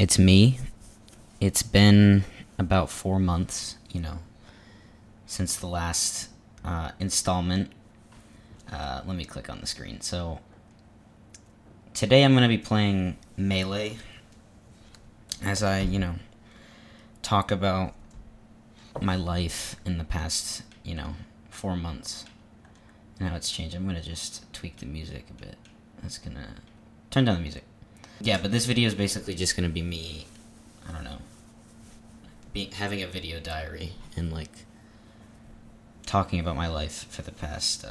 it's me. It's been about 4 months, since the last installment. Let me click on the screen. So, today I'm going to be playing Melee as I, talk about my life in the past, 4 months and how it's changed. I'm going to just tweak the music a bit. That's going to turn down the music. Yeah, but this video is basically just going to be me, I don't know, having a video diary and talking about my life for the past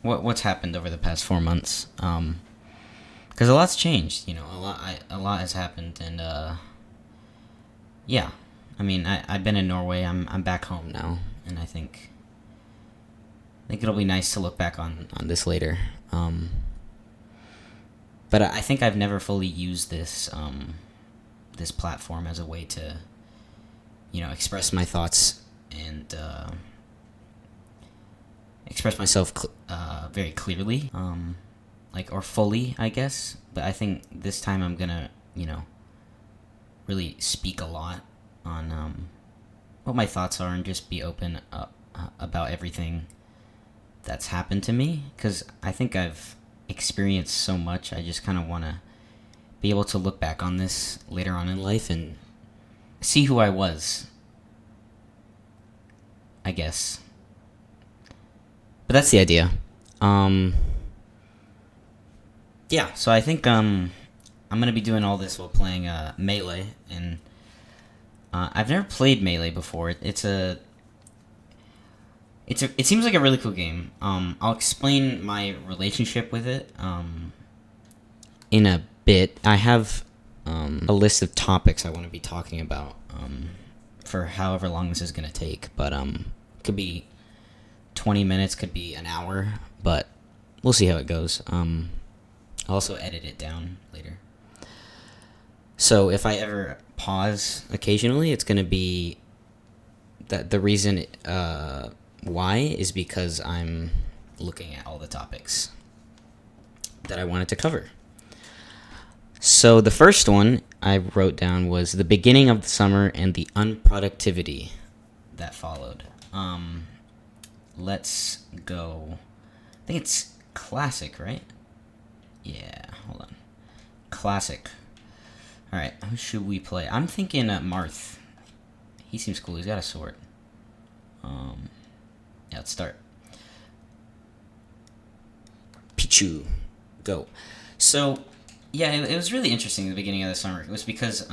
what's happened over the past 4 months, because a lot's changed. A lot has happened. And yeah, I mean, I've been in Norway. I'm back home now, and I think it'll be nice to look back on this later. But I think I've never fully used this this platform as a way to, express my thoughts and express myself very clearly, or fully, I guess. But I think this time I'm gonna, really speak a lot on what my thoughts are and just be open about everything that's happened to me, because I think I've experienced so much. I just kind of want to be able to look back on this later on in life and see who I was, I guess. But that's the idea. Yeah, so I think I'm gonna be doing all this while playing Melee, and I've never played Melee before. It seems like a really cool game. I'll explain my relationship with it in a bit. I have a list of topics I want to be talking about for however long this is going to take. But could be 20 minutes, could be an hour, but we'll see how it goes. I'll also edit it down later. So if I ever pause occasionally, it's going to be that the reason why is because I'm looking at all the topics that I wanted to cover. So the first one I wrote down was the beginning of the summer and the unproductivity that followed. Let's go. I think it's classic, right? Yeah, hold on. Classic. Alright, who should we play? I'm thinking Marth. He seems cool. He's got a sword. Yeah, let's start. Pichu. Go. So, yeah, it was really interesting at the beginning of the summer. It was because it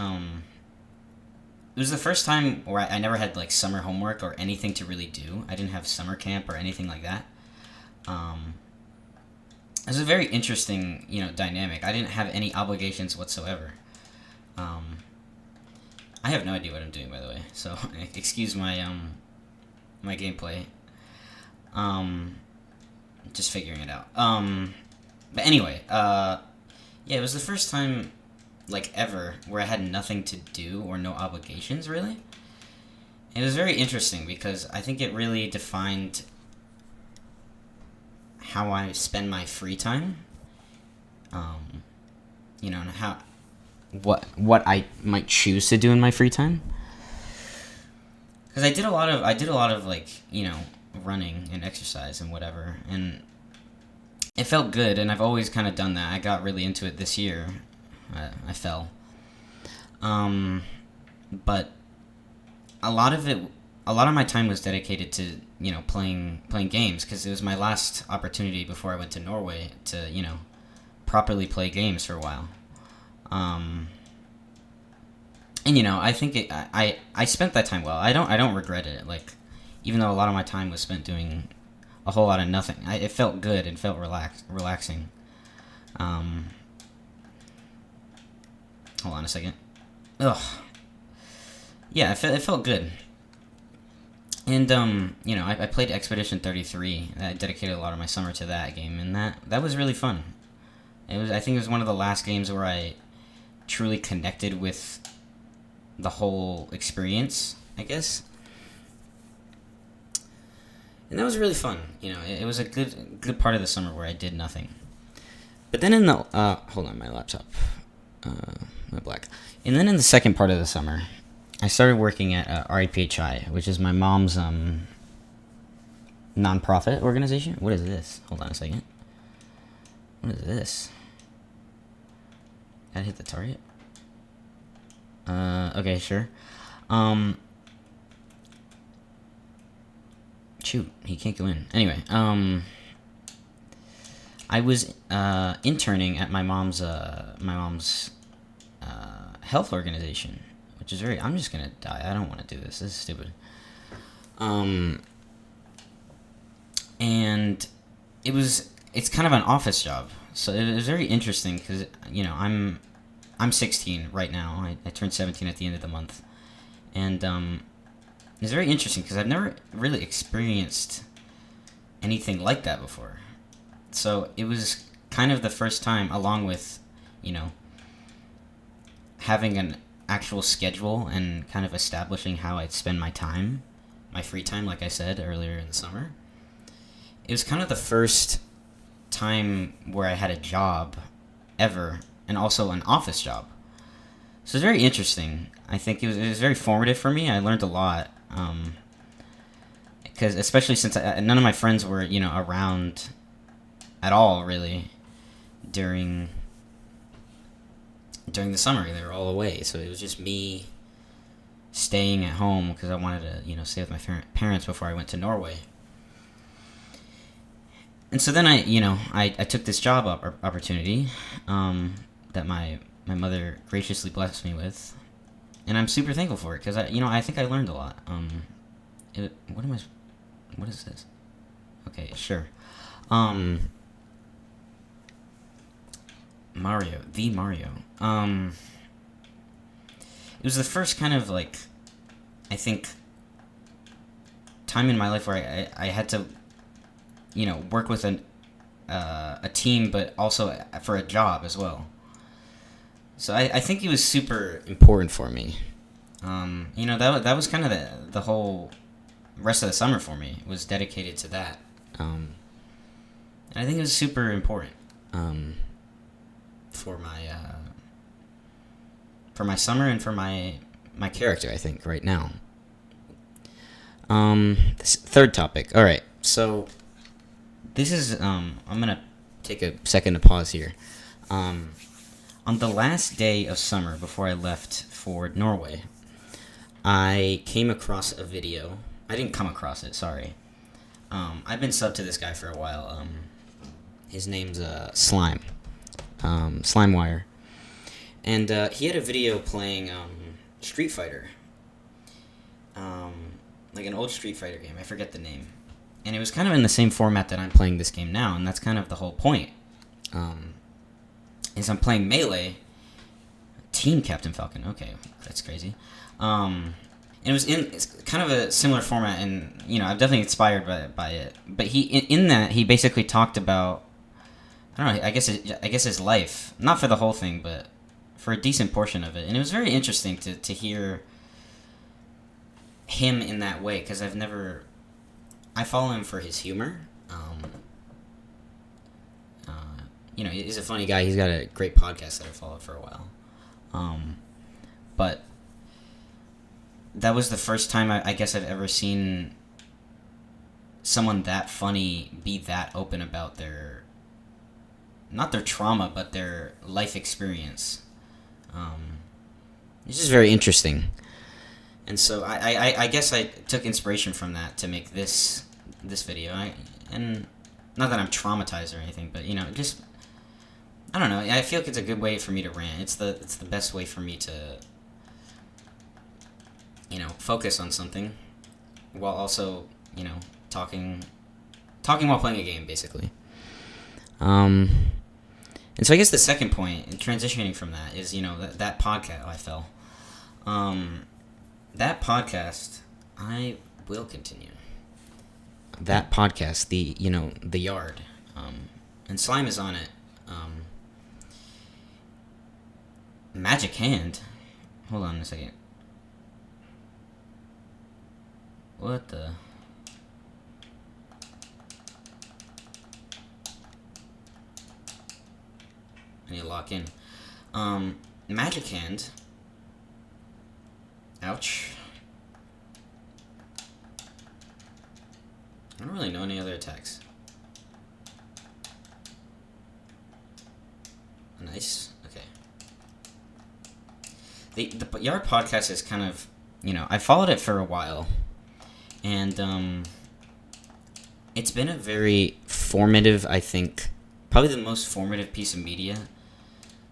was the first time where I never had summer homework or anything to really do. I didn't have summer camp or anything like that. It was a very interesting, dynamic. I didn't have any obligations whatsoever. I have no idea what I'm doing, by the way. So excuse my my gameplay. Just figuring it out. But anyway, yeah, it was the first time, ever, where I had nothing to do or no obligations, really. It was very interesting because I think it really defined how I spend my free time. And how what I might choose to do in my free time. Because I did a lot of running and exercise and whatever, and it felt good, and I've always kind of done that. I got really into it this year. I fell. But a lot of my time was dedicated to, playing games, because it was my last opportunity before I went to Norway to, properly play games for a while. And, I think I spent that time well. I don't regret it. Even though a lot of my time was spent doing a whole lot of nothing, it felt good and felt relaxing. Hold on a second. Ugh. Yeah, it felt good. And I played Expedition 33. I dedicated a lot of my summer to that game, and that was really fun. I think it was one of the last games where I truly connected with the whole experience, I guess. And that was really fun. It was a good part of the summer where I did nothing. But then in the hold on, my laptop, my black. And then in the second part of the summer, I started working at REPHI, which is my mom's nonprofit organization. What is this? Hold on a second. What is this? Gotta hit the target. Okay, sure. Shoot, he can't go in. Anyway, I was interning at my mom's health organization, which is very. I'm just gonna die. I don't want to do this. This is stupid. And it's kind of an office job, so it was very interesting because I'm 16 right now. I turned 17 at the end of the month, and it's very interesting because I've never really experienced anything like that before. So it was kind of the first time, along with, having an actual schedule and kind of establishing how I'd spend my time, my free time, like I said earlier in the summer. It was kind of the first time where I had a job ever, and also an office job. So it's very interesting. I think it was very formative for me. I learned a lot. Because especially since none of my friends were, around at all, really, during the summer. They were all away. So it was just me staying at home because I wanted to, stay with my parents before I went to Norway. And so then I took this job opportunity that my mother graciously blessed me with, and I'm super thankful for it because I think I learned a lot. What is this? Okay, sure. Mario. It was the first kind of I think time in my life where I had to work with a team, but also for a job as well. So I think it was super important for me. That was kind of the whole rest of the summer for me was dedicated to that. And I think it was super important for my summer and for my character, I think, right now. This third topic. All right, so this is I'm gonna take a second to pause here. On the last day of summer before I left for Norway, I came across a video. I didn't come across it, sorry. I've been subbed to this guy for a while. His name's Slime. Slimewire. And he had a video playing Street Fighter. Like an old Street Fighter game. I forget the name. And it was kind of in the same format that I'm playing this game now, and that's kind of the whole point. Is I'm playing Melee, Team Captain Falcon. Okay, that's crazy. And it's kind of a similar format, and I'm definitely inspired by it. But in that he basically talked about, I don't know, I guess his life, not for the whole thing, but for a decent portion of it, and it was very interesting to hear him in that way because I follow him for his humor. He's a funny guy. He's got a great podcast that I followed for a while. But that was the first time I guess I've ever seen someone that funny be that open about not their trauma, but their life experience. It's just very interesting. And so I guess I took inspiration from that to make this video. And not that I'm traumatized or anything, but just I don't know. I feel like it's a good way for me to rant. It's the best way for me to focus on something while also talking while playing a game, basically. And so I guess the second point, and transitioning from that, is that podcast. Oh, I fell. That podcast, I will continue. That podcast, the Yard, and Slime is on it. Magic Hand. Hold on a second. What the? I need to lock in. Magic Hand. Ouch. I don't really know any other attacks. Nice. Okay. The Yard podcast is kind of, I followed it for a while, and it's been a very formative, I think, probably the most formative piece of media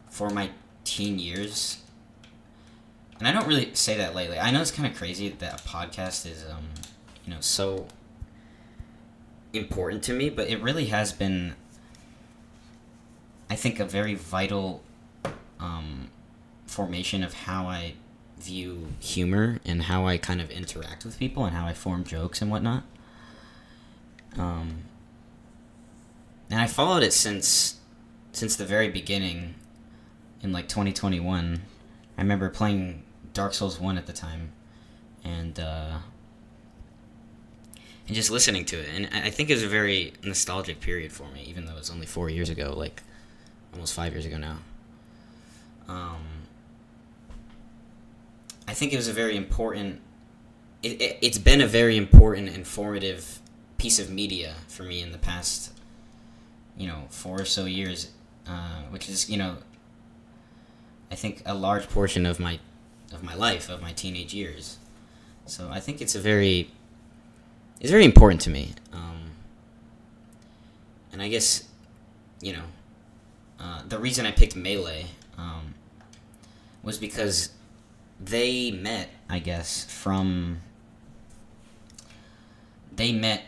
for my teen years. And I don't really say that lately. I know it's kind of crazy that a podcast is, so important to me, but it really has been, I think, a very vital formation of how I view humor and how I kind of interact with people and how I form jokes and whatnot. And I followed it since the very beginning in like 2021. I remember playing Dark Souls 1 at the time and just listening to it. And I think it was a very nostalgic period for me, even though it's only 4 years ago, like almost 5 years ago now. I think it was a very important... It's been a very important, informative piece of media for me in the past, 4 or so years, which is, I think a large portion of my life, of my teenage years. So I think it's very important to me. And I guess, the reason I picked Melee was because they met, I guess, from Melee,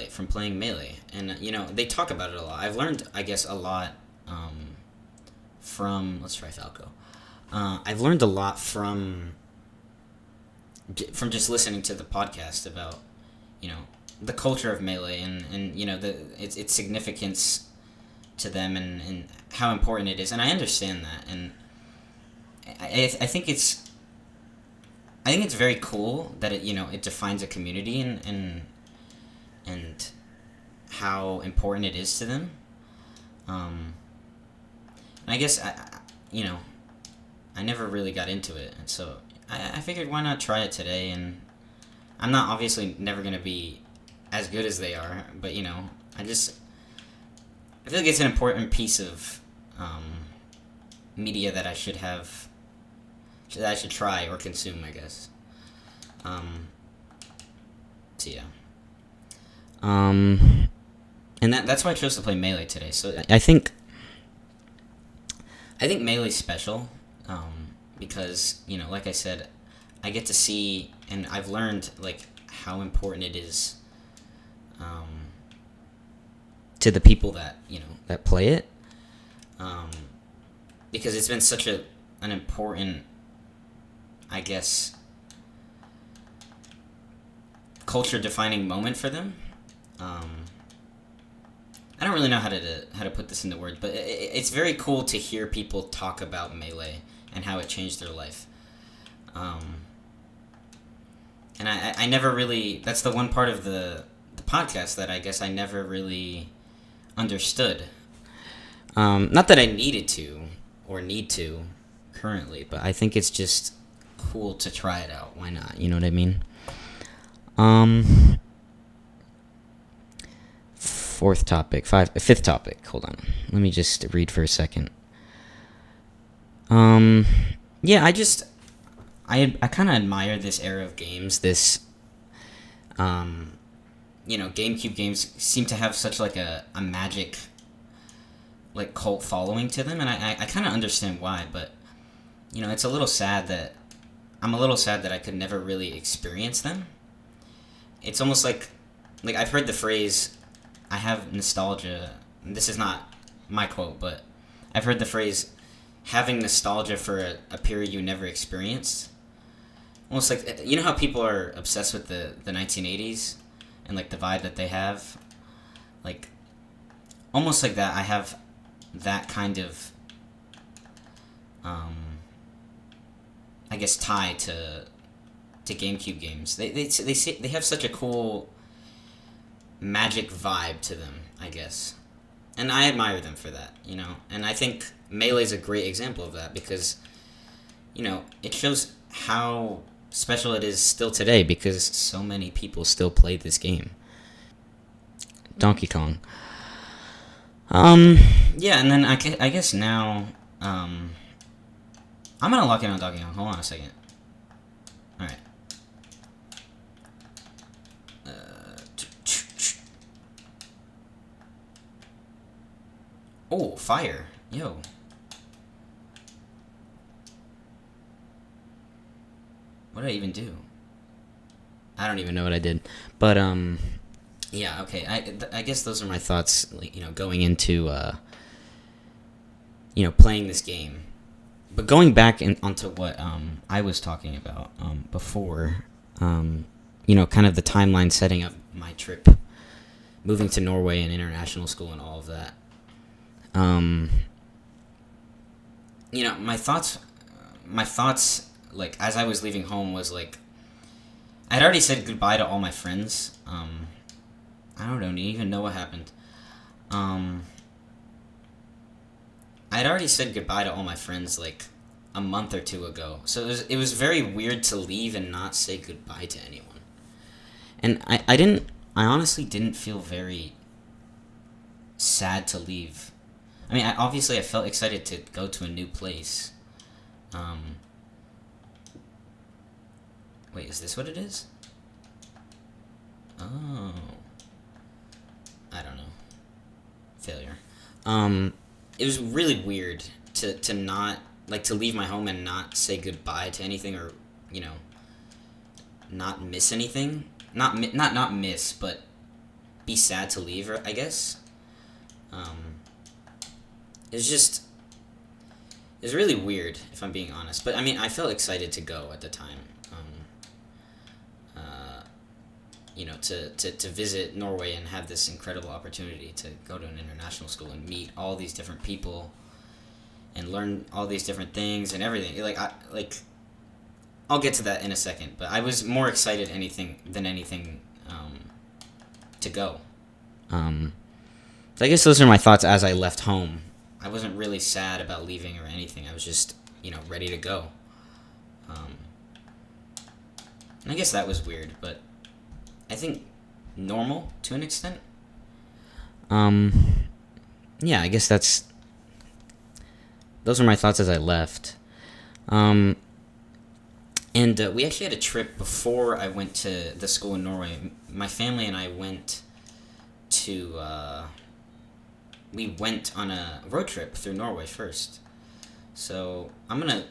from playing Melee. And, they talk about it a lot. I've learned, I guess, a lot from... Let's try Falco. I've learned a lot from just listening to the podcast about, the culture of Melee and its significance to them and how important it is. And I understand that. And I think it's very cool that it defines a community and how important it is to them. And I guess I never really got into it, and so I figured why not try it today. And I'm not obviously never gonna be as good as they are, but I feel like it's an important piece of media that I should try or consume, I guess. So yeah. And that's why I chose to play Melee today. So I think Melee's special, because, like I said, I get to see, and I've learned, like, how important it is to the people that, that play it, because it's been such an important, I guess, culture-defining moment for them. I don't really know how to put this into words, but it's very cool to hear people talk about Melee and how it changed their life. And I never really... That's the one part of the podcast that I guess I never really understood. Not that I needed to or need to currently, but I think it's just cool to try it out. Why not? You know what I mean? Fifth topic. Hold on. Let me just read for a second. Yeah, I kind of admire this era of games. This, GameCube games seem to have such like a magic, like, cult following to them, and I kind of understand why. But it's a little sad that I could never really experience them. It's almost like I've heard the phrase, I have nostalgia. This is not my quote, but I've heard the phrase, having nostalgia for a period you never experienced. Almost like, how people are obsessed with the 1980s and, like, the vibe that they have? Like, almost like that. I have that kind of, I guess, tie to GameCube games. They have such a cool magic vibe to them, I guess. And I admire them for that, you know. And I think Melee's a great example of that because, you know, it shows how special it is still today because so many people still play this game. Donkey Kong. Yeah, and then I guess now, I'm gonna lock in on Donkey Kong. Hold on a second. Alright. Oh, fire. Yo. What did I even do? I don't even know what I did. But, yeah, okay. I guess those are my thoughts, like, you know, going into, you know, playing this game. But going back onto what I was talking about before, you know, kind of the timeline setting up my trip, moving to Norway and international school and all of that. You know, my thoughts, like, as I was leaving home was, like, I'd already said goodbye to all my friends. I don't even know what happened. I'd already said goodbye to all my friends, like, a month or two ago. So it was very weird to leave and not say goodbye to anyone. And I honestly didn't feel very sad to leave. I mean, obviously I felt excited to go to a new place. Wait, is this what it is? Oh. I don't know. Failure. It was really weird to not, like, to leave my home and not say goodbye to anything or, you know, not miss anything. Not miss, but be sad to leave, I guess. It's just, it's really weird, if I'm being honest. But, I mean, I felt excited to go at the time. You know, to visit Norway and have this incredible opportunity to go to an international school and meet all these different people and learn all these different things and everything. I'll get to that in a second, but I was more excited than anything to go. So I guess those are my thoughts as I left home. I wasn't really sad about leaving or anything. I was just, you know, ready to go. And I guess that was weird, but I think normal to an extent. Yeah, I guess those are my thoughts as I left. And we actually had a trip before I went to the school in Norway. My family and I went to, we went on a road trip through Norway first. So I'm gonna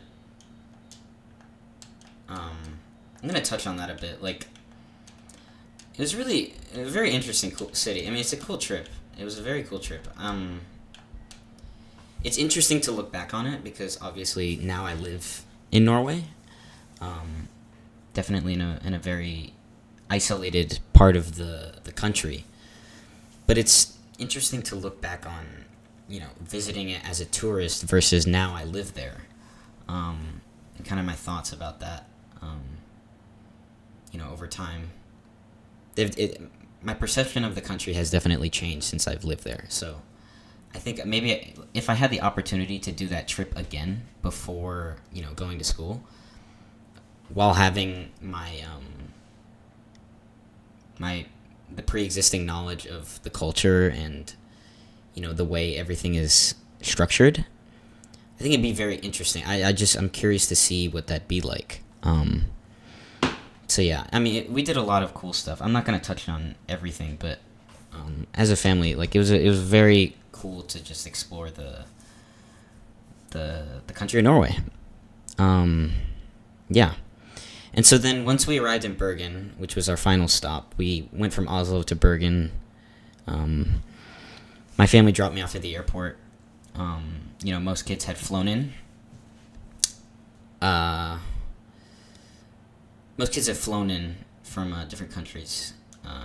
touch on that a bit. Like, it was really a very interesting, cool city. I mean, it's a cool trip. It was a very cool trip. It's interesting to look back on it because obviously now I live in Norway. Definitely in a very isolated part of the country. But it's interesting to look back on, you know, visiting it as a tourist versus now I live there. And kind of my thoughts about that, you know, over time. My perception of the country has definitely changed since I've lived there. So I think maybe if I had the opportunity to do that trip again before, you know, going to school, while having the pre-existing knowledge of the culture and, you know, the way everything is structured, I think it'd be very interesting. I'm curious to see what that'd be like. So yeah, I mean, we did a lot of cool stuff. I'm not gonna touch on everything, but as a family, like, it was very cool to just explore the country of Norway. Yeah, and so then once we arrived in Bergen, which was our final stop, we went from Oslo to Bergen. My family dropped me off at the airport. You know, most kids had flown in. Most kids have flown in from different countries,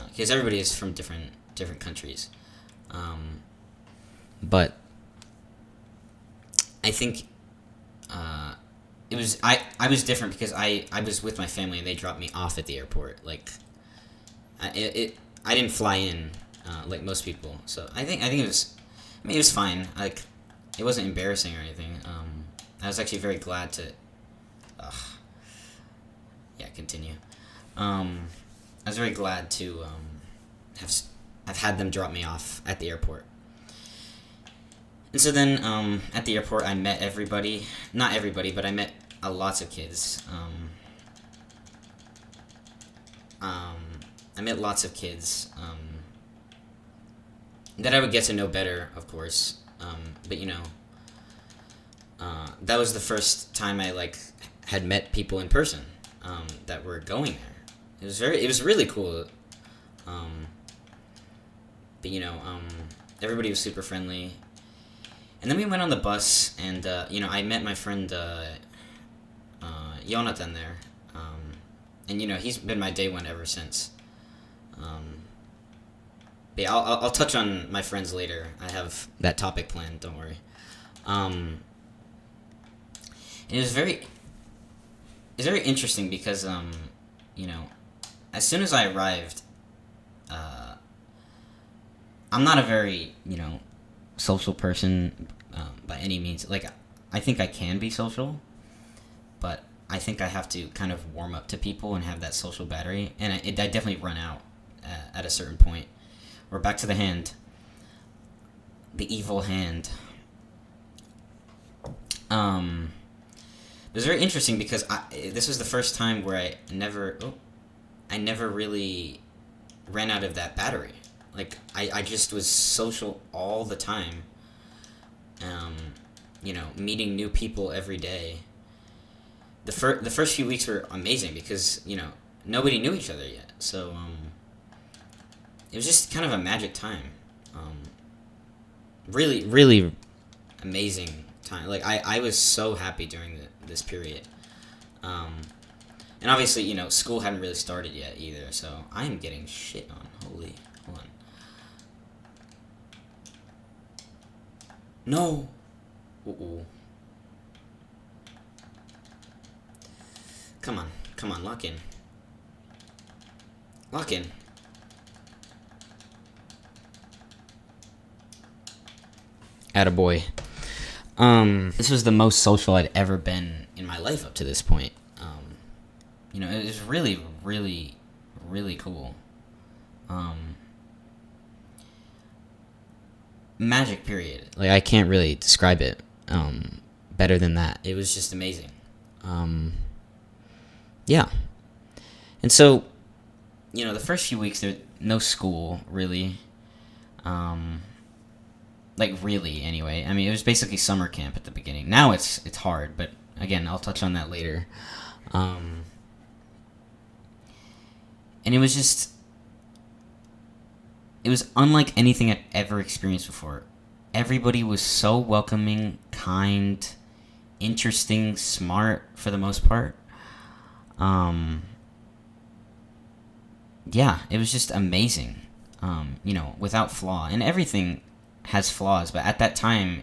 because everybody is from different countries. But I think it was I was different because I was with my family and they dropped me off at the airport. Like, I didn't fly in like most people, so I think it was. I mean, it was fine. Like, it wasn't embarrassing or anything. I was actually very glad to. Ugh. Yeah, continue. I was very glad to have have had them drop me off at the airport. And so then at the airport, I met everybody. Not everybody, but I met lots of kids. I met lots of kids that I would get to know better, of course. But that was the first time I like had met people in person that were going there. It was really cool. But everybody was super friendly. And then we went on the bus, and I met my friend Jonathan there, and he's been my day one ever since. But yeah, I'll touch on my friends later. I have that topic planned. Don't worry. And it's very interesting because as soon as I arrived, I'm not a very social person by any means. Like, I think I can be social, but I think I have to kind of warm up to people and have that social battery, and I definitely run out at a certain point. We're back to the hand, the evil hand. It was very interesting because this was the first time where I never really ran out of that battery. Like, I just was social all the time. Meeting new people every day. The first few weeks were amazing because nobody knew each other yet, so it was just kind of a magic time. Really, really amazing time. Like, I was so happy during this period. And obviously, school hadn't really started yet either, so I am getting shit on. Hold on. No. Uh-oh. Come on, lock in. Lock in. Attaboy. This was the most social I'd ever been in my life up to this point. It was really, really, really cool. Magic period. Like, I can't really describe it better than that. It was just amazing. Yeah. And so, the first few weeks, there no school, really. Like, really, anyway. I mean, it was basically summer camp at the beginning. Now it's hard, but again, I'll touch on that later. And it was unlike anything I'd ever experienced before. Everybody was so welcoming, kind, interesting, smart for the most part. Yeah, it was just amazing. Without flaw. And everything has flaws, but at that time,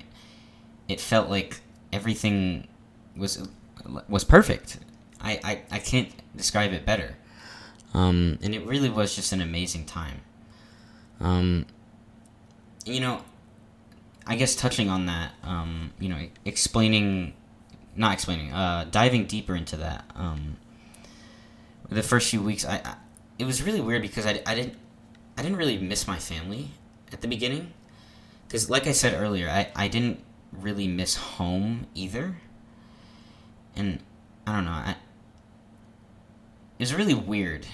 it felt like everything was perfect. I can't describe it better. And it really was just an amazing time. I guess touching on that, diving deeper into that, the first few weeks, it was really weird because I didn't really miss my family at the beginning, because like I said earlier, I didn't really miss home either, and I don't know, it was really weird,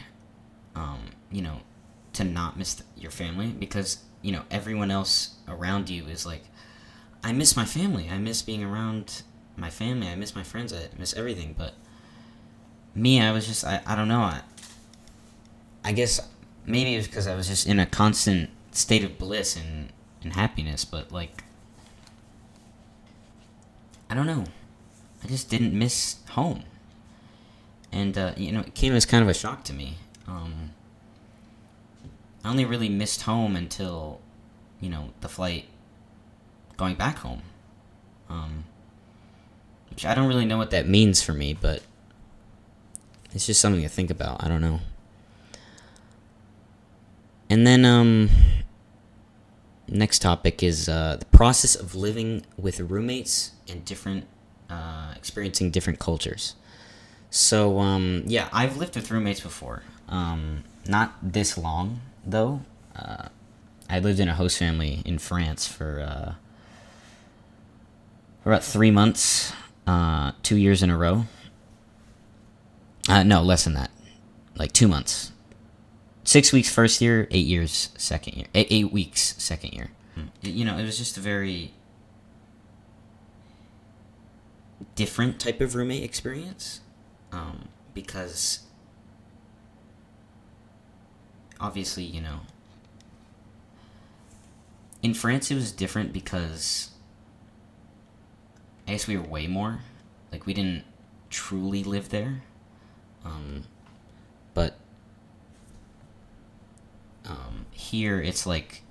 to not miss your family, because everyone else around you is like, I miss my family, I miss being around my family, I miss my friends, I miss everything. But me, I was just, I don't know, I guess maybe it was because I was just in a constant state of bliss and happiness, but like, I don't know, I just didn't miss home. And it came as kind of a shock to me. I only really missed home until, the flight going back home. Which I don't really know what that means for me, but it's just something to think about. I don't know. And then next topic is the process of living with roommates and experiencing different cultures. So yeah, I've lived with roommates before. Not this long though. I lived in a host family in France for about 3 months, 2 years in a row. No, less than that, like 2 months. 6 weeks first year, 8 years second year. 8 weeks second year. It was just a very different type of roommate experience, because obviously, in France it was different because I guess we were way more, like we didn't truly live there, but here it's like,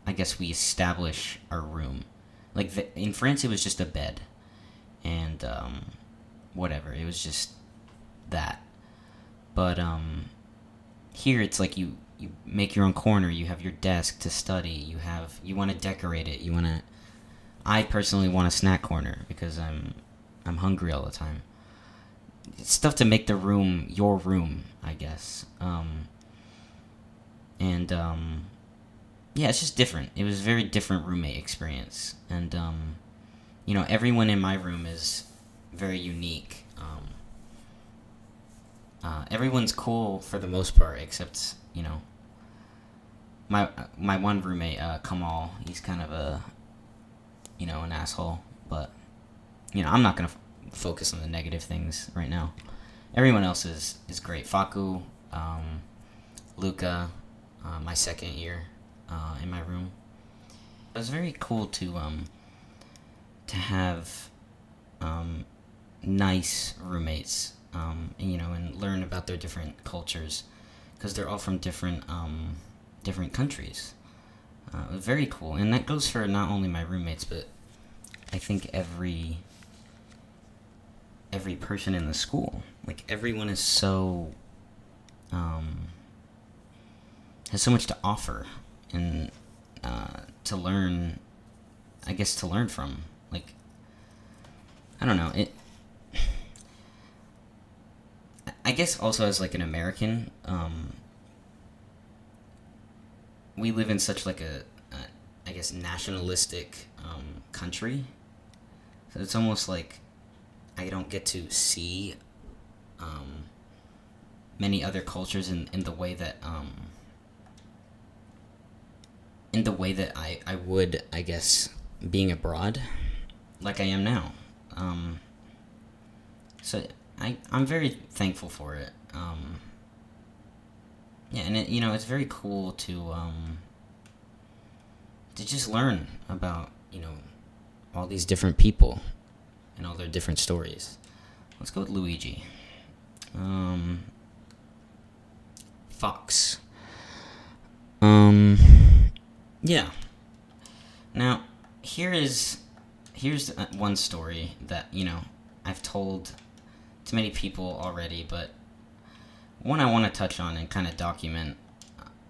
I guess we establish our room. Like in France, it was just a bed, and whatever. It was just that. But here it's like you make your own corner. You have your desk to study. You want to decorate it. I personally want a snack corner because I'm hungry all the time. It's stuff to make the room your room, I guess. And yeah, it's just different. It was a very different roommate experience, and everyone in my room is very unique. Everyone's cool for the most part, except my one roommate, Kamal. He's kind of an asshole, but I'm not gonna focus on the negative things right now. Everyone else is great. Faku, Luca, my second year in my room. It was very cool to have nice roommates, and learn about their different cultures, because they're all from different countries. Very cool, and that goes for not only my roommates, but I think every person in the school. Like everyone is so has so much to offer, and to learn, I guess, to learn from. Like, I don't know, I guess also as like an American, we live in such like a I guess nationalistic country, so it's almost like I don't get to see many other cultures in the way that I would, I guess, being abroad, like I am now. So I'm very thankful for it. Yeah, and it's very cool to just learn about all these different people and all their different stories. Let's go with Luigi. Fox. Yeah. Now, here's one story that I've told to many people already, but one I want to touch on and kind of document,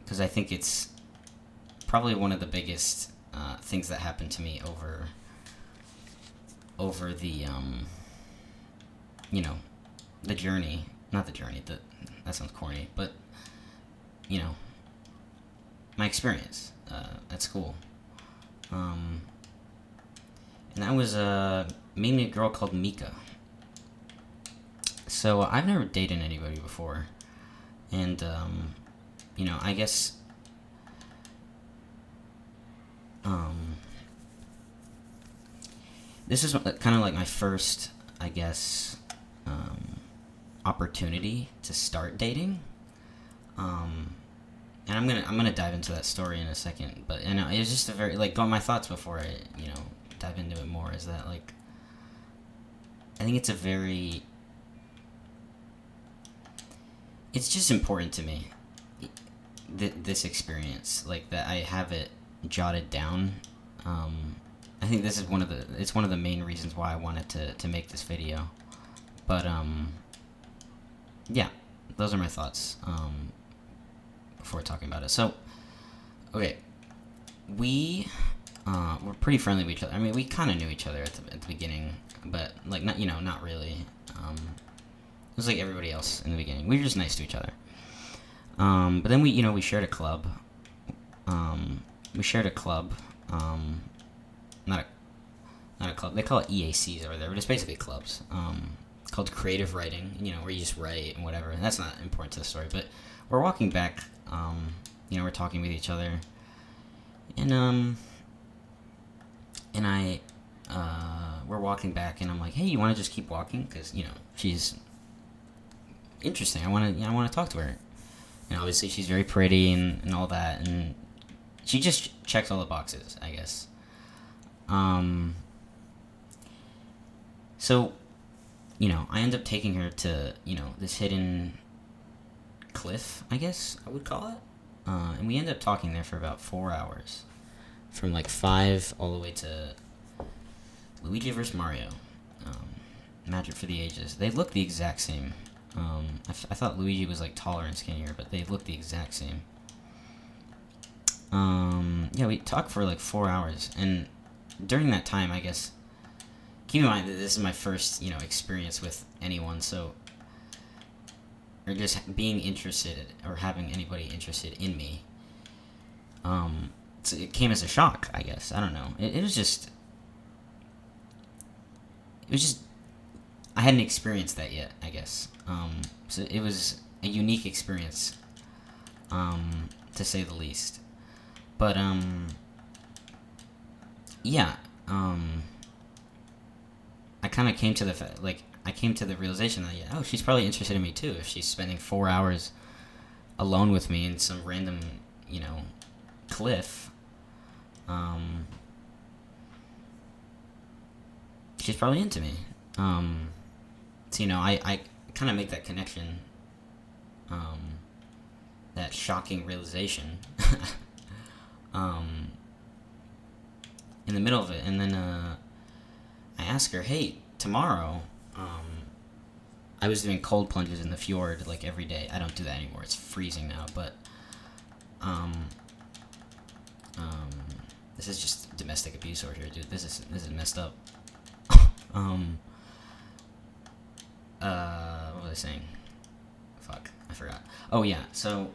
because I think it's probably one of the biggest things that happened to me over the the journey. Not the journey. That sounds corny, but my experience at school. And that was mainly a girl called Mika. So I've never dated anybody before, and I guess this is kind of like my first, I guess, opportunity to start dating. And I'm gonna dive into that story in a second, but it was just a very my thoughts before I dive into it more is that I think it's just important to me, this experience, that I have it jotted down. I think this is one of the main reasons why I wanted to make this video. But yeah, those are my thoughts. before talking about it. So, okay, we were pretty friendly with each other. I mean, we kind of knew each other at the beginning, but like not not really. It was like everybody else in the beginning. We were just nice to each other. But then we shared a club. We shared a club. Not a not a club. They call it EACs over there, but it's basically clubs. It's called creative writing. Where you just write and whatever. And that's not important to the story, but we're walking back. We're talking with each other, and I we're walking back, and I'm like, hey, you want to just keep walking? Because she's interesting. I want to talk to her. And obviously she's very pretty and all that, and she just checks all the boxes, I guess. So, I end up taking her to, this hidden cliff, I guess I would call it. And we end up talking there for about 4 hours. From like 5 all the way to Luigi vs. Mario. Magic for the Ages. They look the exact same. I thought Luigi was like taller and skinnier, but they look the exact same. We talked for like 4 hours, and during that time, I guess, keep in mind that this is my first, experience with anyone, so, or just being interested, or having anybody interested in me, so it came as a shock, I guess. I don't know. It was just, I hadn't experienced that yet, I guess. So it was a unique experience, to say the least. But, I kind of came to the realization that, she's probably interested in me too, if she's spending 4 hours alone with me in some random, cliff. She's probably into me. So, I kind of make that connection, that shocking realization, in the middle of it, and then, I ask her, hey, tomorrow, I was doing cold plunges in the fjord, like, every day. I don't do that anymore, it's freezing now, but, this is just domestic abuse over here, dude. This is messed up. What was I saying? Fuck, I forgot. Oh yeah, so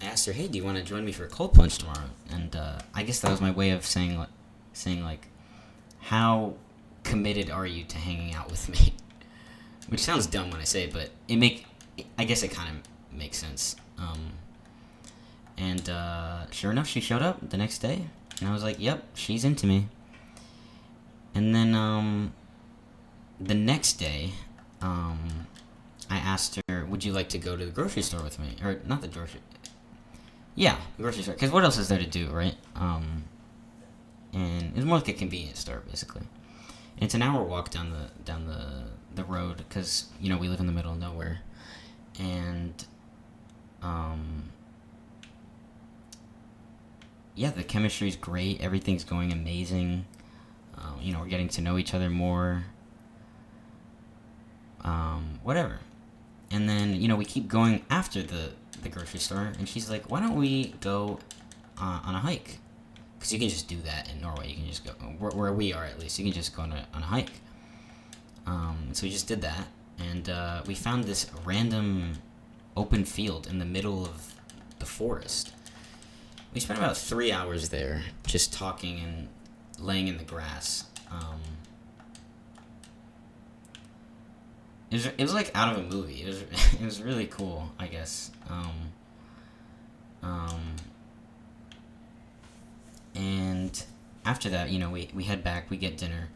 I asked her, hey, do you want to join me for a cold plunge tomorrow? And I guess that was my way of saying how committed are you to hanging out with me? Which sounds dumb when I say it, but I guess it kind of makes sense. And sure enough, she showed up the next day, and I was like, yep, she's into me. And then the next day, I asked her, would you like to go to the grocery store with me? Or, not the grocery... Yeah, the grocery store. Because what else is there to do, right? And it's more like a convenience store, basically. And it's an hour walk down the road, because, we live in the middle of nowhere. And, the chemistry's great. Everything's going amazing. We're getting to know each other more. Whatever. And then, we keep going after the grocery store, and she's like, why don't we go on a hike? Because you can just do that in Norway. You can just go, where we are at least, you can just go on a hike. So we just did that, and we found this random open field in the middle of the forest. We spent about 3 hours there, just talking and laying in the grass. It was like out of a movie. It was really cool, I guess. And after that, we head back, we get dinner,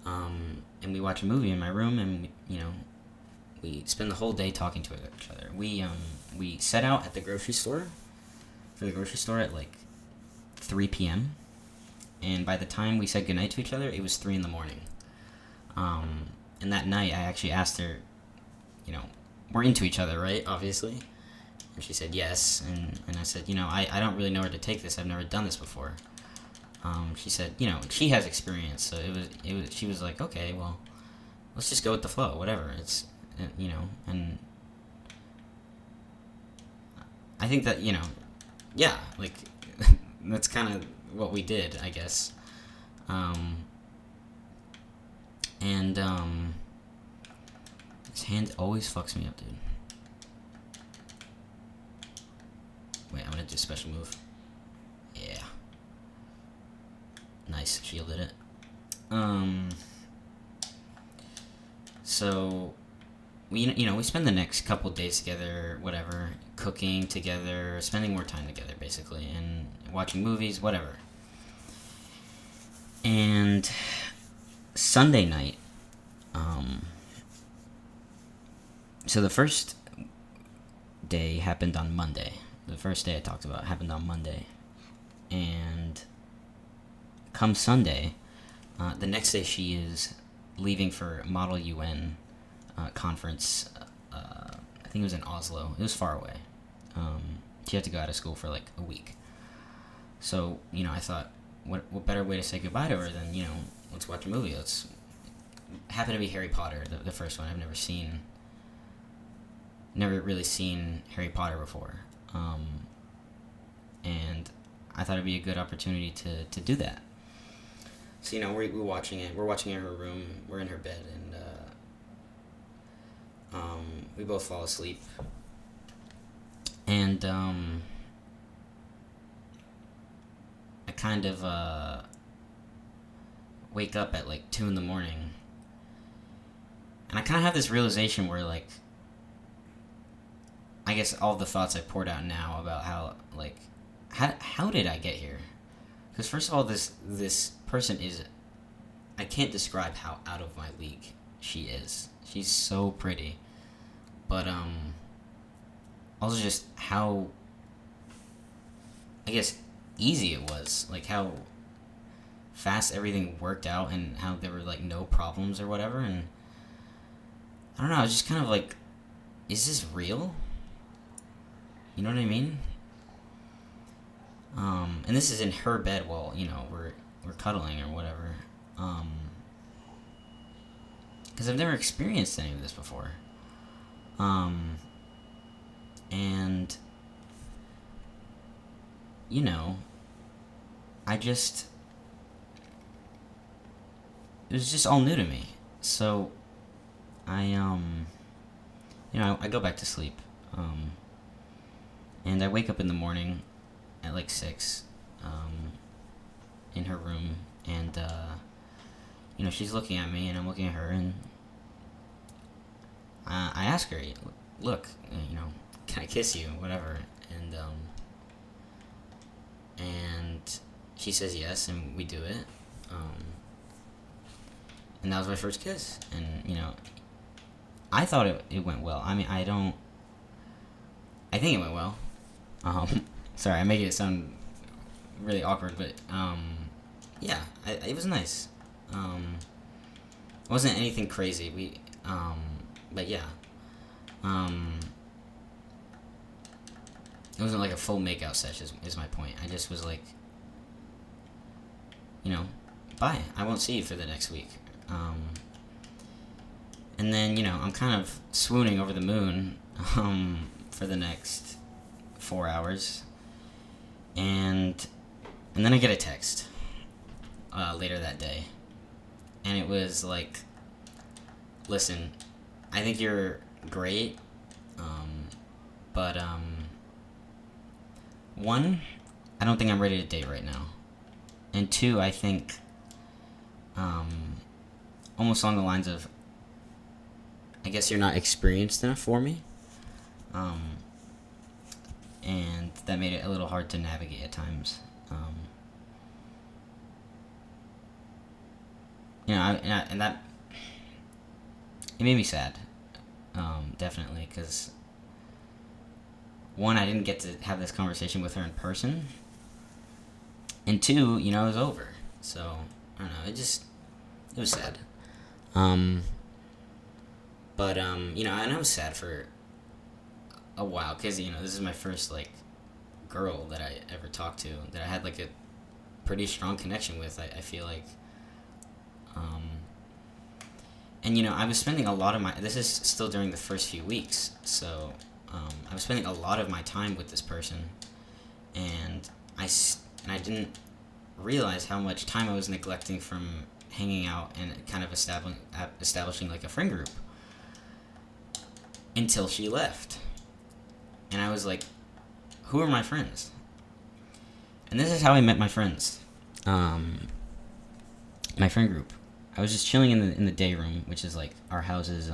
and we watch a movie in my room, and we spend the whole day talking to each other. We set out at the grocery store at like 3 p.m. And by the time we said goodnight to each other, it was 3 in the morning. And that night, I actually asked her, we're into each other, right? Obviously. And she said yes. And I said, I don't really know where to take this. I've never done this before. She said, she has experience. So she was like, okay, well, let's just go with the flow, whatever. It's, and I think that, yeah, like, that's kind of what we did, I guess. And, his hand always fucks me up, dude. Wait, I'm gonna do a special move. Yeah. Nice, shielded it. So, we spend the next couple days together, whatever, cooking together, spending more time together, basically, and watching movies, whatever. And Sunday night, so the first day happened on Monday. The first day I talked about happened on Monday. And come Sunday, the next day she is leaving for Model UN conference. I think it was in Oslo. It was far away. She had to go out of school for like a week. So, I thought, what better way to say goodbye to her than, let's watch a movie. Let's happened to be Harry Potter, the first one. I've never really seen Harry Potter before. And I thought it'd be a good opportunity to do that. So, we're watching it. We're watching it in her room. We're in her bed, and we both fall asleep. And I kind of wake up at like 2 a.m, and I kind of have this realization where, like, I guess all the thoughts I poured out now about how, like, how did I get here? Because first of all, this person is, I can't describe how out of my league she is. She's so pretty, but also just how, I guess, easy it was, like how fast everything worked out and how there were like no problems or whatever. And I don't know, I was just kind of like, is this real? You know what I mean? And this is in her bed while, we're cuddling or whatever. Because I've never experienced any of this before. And, it was just all new to me. So, I go back to sleep. And I wake up in the morning at like 6, in her room, and, she's looking at me, and I'm looking at her, and I ask her, look, can I kiss you, whatever, and she says yes, and we do it, and that was my first kiss, and, I thought it went well. I mean, I think it went well. Sorry, I'm making it sound really awkward, but, yeah, it was nice. It wasn't anything crazy, but yeah. It wasn't like a full makeout session, is my point. I just was like, bye, I won't see you for the next week. And then, I'm kind of swooning over the moon, for the next 4 hours, and then I get a text later that day, and it was like, listen, I think you're great, but one, I don't think I'm ready to date right now, and two, I think almost along the lines of, I guess you're not experienced enough for me. And that made it a little hard to navigate at times. And that, it made me sad, definitely, because one, I didn't get to have this conversation with her in person, and two, it was over. So I don't know. It was sad. But and I was sad for a while, because this is my first like girl that I ever talked to, that I had like a pretty strong connection with. I feel like, and I was spending a lot of my, this is still during the first few weeks, so I was spending a lot of my time with this person, and I didn't realize how much time I was neglecting from hanging out and kind of establishing like a friend group until she left. And I was like, who are my friends? And this is how I met my friends. My friend group. I was just chilling in the day room, which is like our house's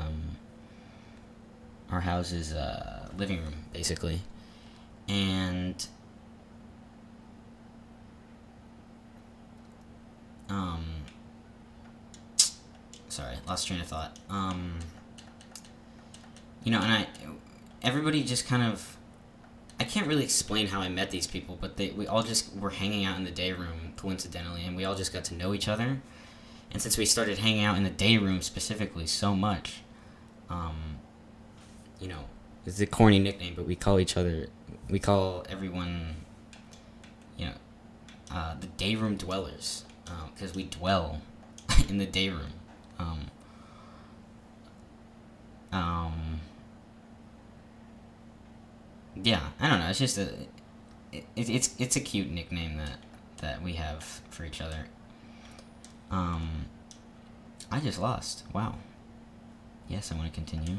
living room, basically. And sorry, lost train of thought. And everybody just kind of, I can't really explain how I met these people, but we all just were hanging out in the day room coincidentally, and we all just got to know each other. And since we started hanging out in the day room specifically so much, it's a corny nickname, but we call everyone, the day room dwellers, because we dwell in the day room. Yeah, I don't know. It's just it's a cute nickname that we have for each other. I just lost. Wow. Yes, I want to continue.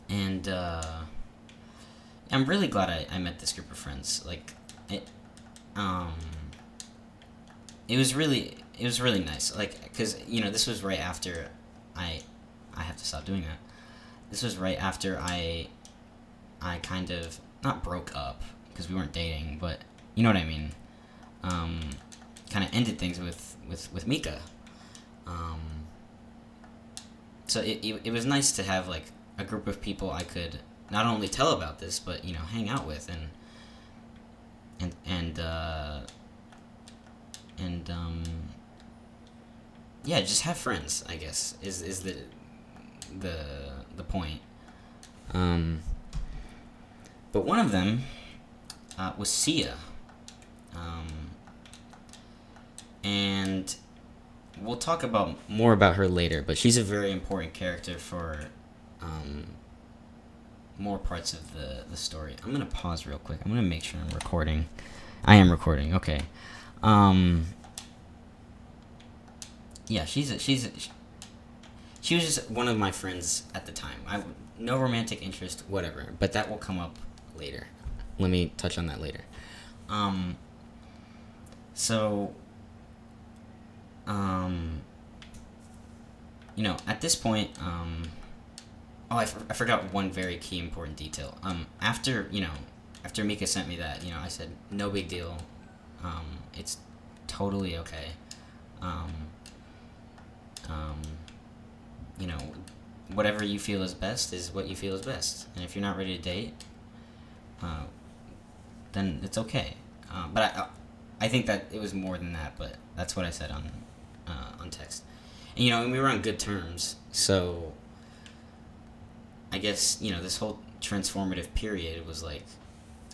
And I'm really glad I met this group of friends. Like, it was really nice. Like, because this was right after I have to stop doing that. This was right after I kind of not broke up because we weren't dating, but you know what I mean. Kind of ended things with Mika. So it was nice to have like a group of people I could not only tell about this, but hang out with and yeah, just have friends, I guess, is the point. But one of them was Sia. And we'll talk more about her later, but she's a very important character for more parts of the story. I'm going to pause real quick. I'm going to make sure I'm recording. I am recording, okay. Yeah, she was just one of my friends at the time. No romantic interest, whatever, but that will come up later. Let me touch on that later. At this point, I forgot one very key important detail. After Mika sent me that, I said, no big deal. It's totally okay. Whatever you feel is best is what you feel is best. And if you're not ready to date, then it's okay. But I think that it was more than that, but that's what I said on text. And we were on good terms, so I guess, this whole transformative period was like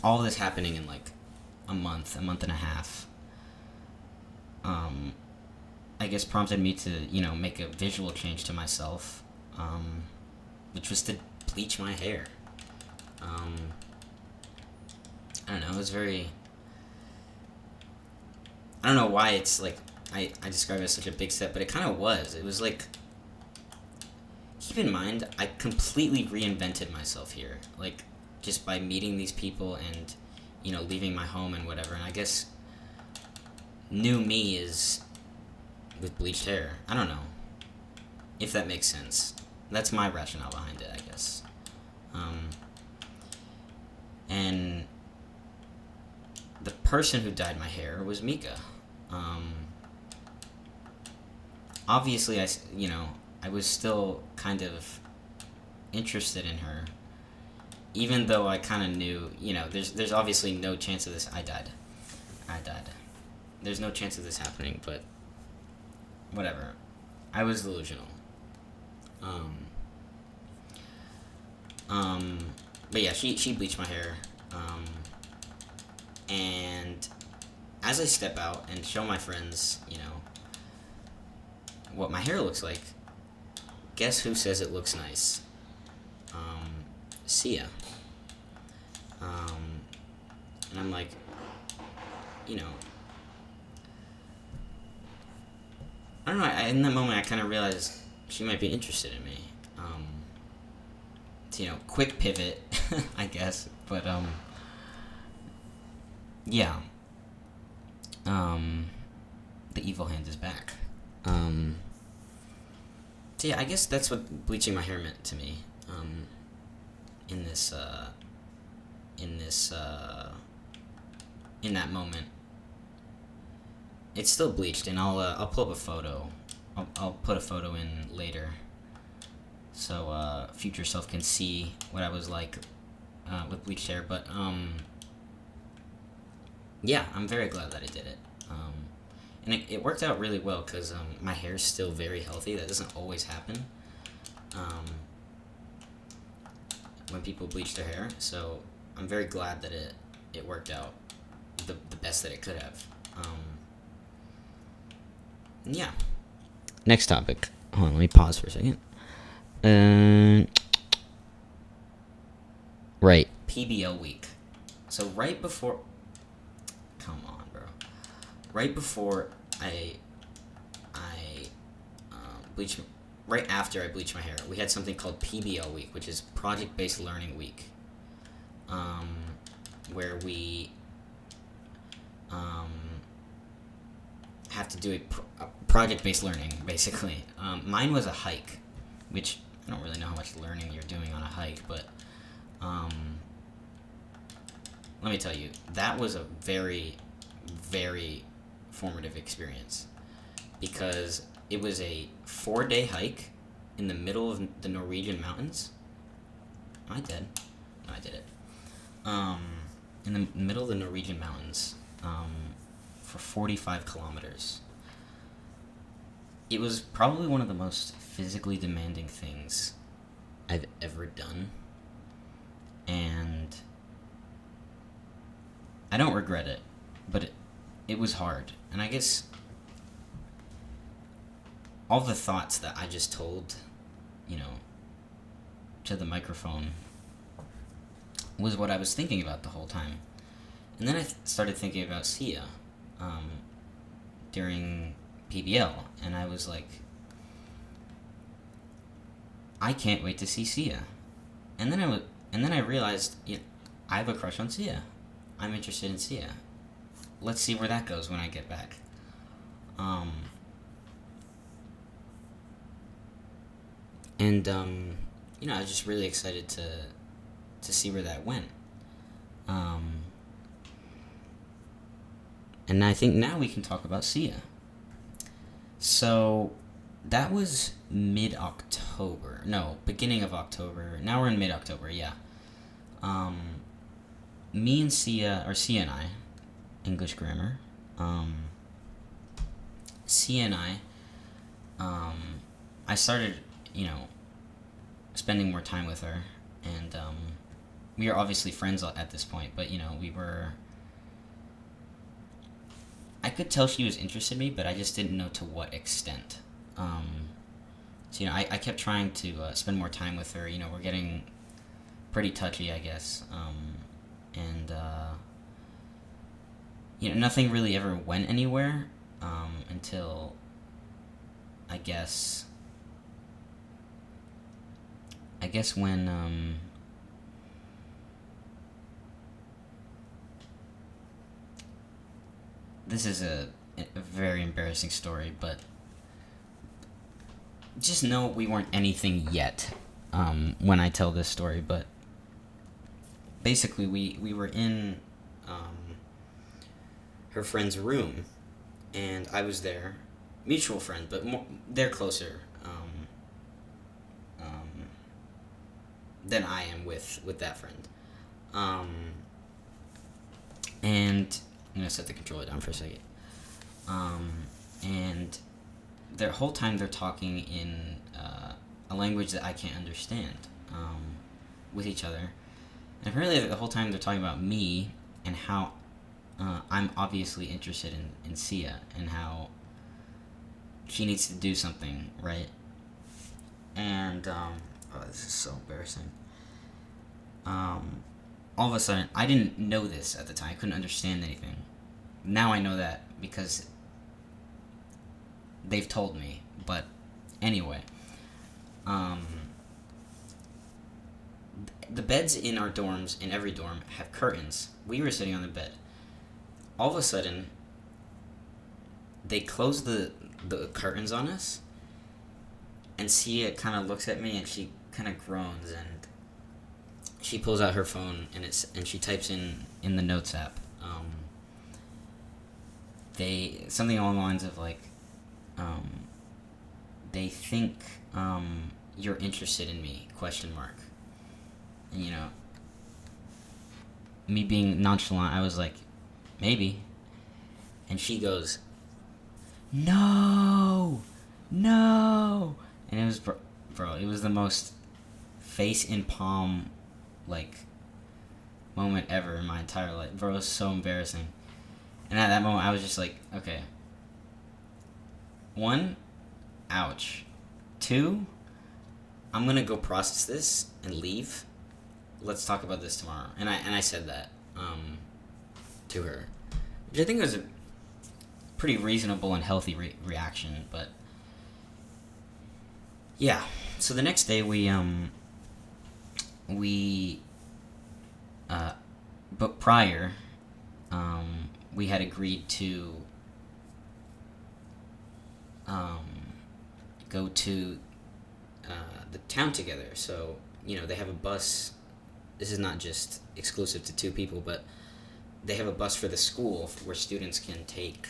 all this happening in like a month and a half. I guess prompted me to, make a visual change to myself, which was to bleach my hair. I don't know, it was very... I don't know why it's like, I describe it as such a big step, but it kind of was. It was like... Keep in mind, I completely reinvented myself here. Like, just by meeting these people and, leaving my home and whatever. And I guess new me is with bleached hair. I don't know. If that makes sense. That's my rationale behind it, I guess. And the person who dyed my hair was Mika. Obviously, I was still kind of interested in her, even though I kind of knew, there's obviously no chance of this. I died. There's no chance of this happening, but whatever. I was delusional. But yeah, she bleached my hair. And as I step out and show my friends, what my hair looks like, guess who says it looks nice? Sia. And I'm like, you know, I don't know. In that moment, I kind of realized she might be interested in me. Quick pivot, I guess. But yeah. The evil hand is back. So yeah, I guess that's what bleaching my hair meant to me. In that moment. It's still bleached, and I'll pull up a photo. I'll put a photo in later, so future self can see what I was like with bleached hair. But yeah, I'm very glad that I did it. And it worked out really well because my hair is still very healthy. That doesn't always happen when people bleach their hair. So I'm very glad that it worked out the best that it could have. Yeah. Next topic. Hold on, let me pause for a second. Right. PBL week. So right before... Come on, bro. Right before I bleached... Right after I bleached my hair, we had something called PBL week, which is Project-Based Learning Week. Where we... have to do a project-based learning, basically. Mine was a hike, which I don't really know how much learning you're doing on a hike, but let me tell you, that was a very, very formative experience because it was a 4-day hike in the middle of the Norwegian mountains. I did. No, I did it. In the middle of the Norwegian mountains, for 45 kilometers. It was probably one of the most physically demanding things I've ever done. And I don't regret it, but it was hard. And I guess all the thoughts that I just told, to the microphone was what I was thinking about the whole time. And then I started thinking about Sia during PBL, and I was like, I can't wait to see Sia. And then I realized, I have a crush on Sia. I'm interested in Sia. Let's see where that goes when I get back. I was just really excited to see where that went. And I think now we can talk about Sia. So, that was mid-October. No, beginning of October. Now we're in mid-October, yeah. Me and Sia, or Sia and I, English grammar, Sia and I started, spending more time with her, and we are obviously friends at this point, but, we were... I could tell she was interested in me, but I just didn't know to what extent. So, I kept trying to spend more time with her. We're getting pretty touchy, I guess. Nothing really ever went anywhere until, I guess when... This is a very embarrassing story, but just know we weren't anything yet when I tell this story. But basically, we were in her friend's room, and I was there, mutual friend, but they're closer than I am with that friend. And I'm going to set the controller down for a second. And the whole time they're talking in a language that I can't understand with each other. And apparently the whole time they're talking about me and how I'm obviously interested in Sia and how she needs to do something, right? And oh, this is so embarrassing. All of a sudden, I didn't know this at the time. I couldn't understand anything. Now I know that because they've told me. But anyway, um, the beds in our dorms, in every dorm, have curtains. We were sitting on the bed. All of a sudden, they close the curtains on us, and Sia kind of looks at me and she kind of groans, and she pulls out her phone and she types in the notes app. They something along the lines of like, they think you're interested in me? Question mark. And me being nonchalant, I was like, maybe. And she goes, no, no. And it was, bro, it was the most face in palm, like, moment ever in my entire life. Bro, it was so embarrassing. And at that moment, I was just like, okay. 1, ouch. 2, I'm gonna go process this and leave. Let's talk about this tomorrow. And I said that to her, which I think was a pretty reasonable and healthy reaction. But yeah, so the next day but prior, we had agreed to go to the town together. So they have a bus. This is not just exclusive to 2 people, but they have a bus for the school where students can take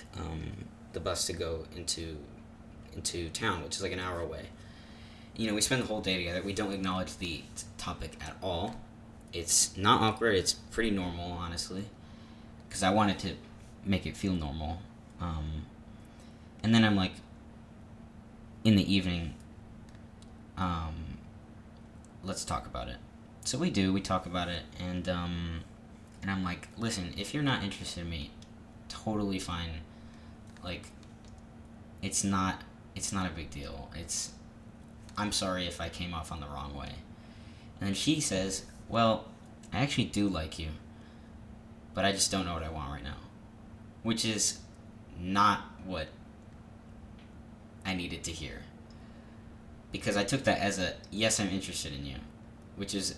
the bus to go into town, which is like an hour away. We spend the whole day together. We don't acknowledge the topic at all. It's not awkward. It's pretty normal, honestly, because I wanted to make it feel normal. And then I'm like, in the evening, let's talk about it. So we do. We talk about it, and I'm like, listen, if you're not interested in me, totally fine. Like, it's not a big deal. I'm sorry if I came off on the wrong way. And then she says, well, I actually do like you, but I just don't know what I want right now. Which is not what I needed to hear. Because I took that as a, yes, I'm interested in you. Which is,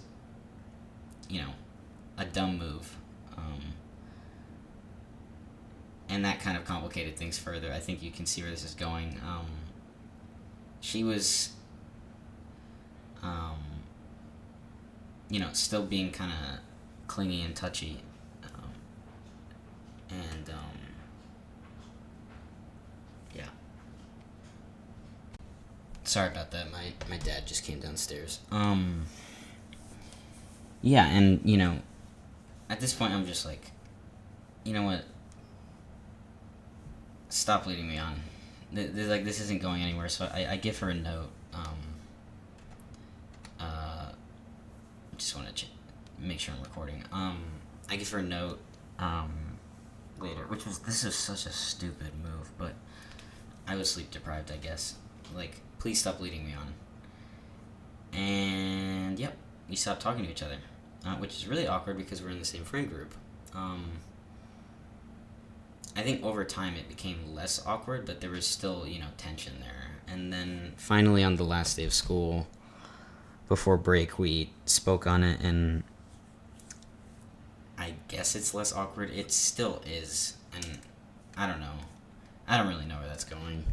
a dumb move. And that kind of complicated things further. I think you can see where this is going. She was, still being kind of clingy and touchy. And yeah. Sorry about that. My dad just came downstairs. Yeah, and, at this point I'm just like, you know what? Stop leading me on. This isn't going anywhere, so I give her a note. Just want to make sure I'm recording. I give her a note, later, this is such a stupid move, but I was sleep deprived, I guess. Like, please stop leading me on. And, yep, we stopped talking to each other, which is really awkward because we're in the same friend group. I think over time it became less awkward, but there was still, tension there. And then finally on the last day of school, before break, we spoke on it, and I guess it's less awkward. It still is, and I don't know. I don't really know where that's going.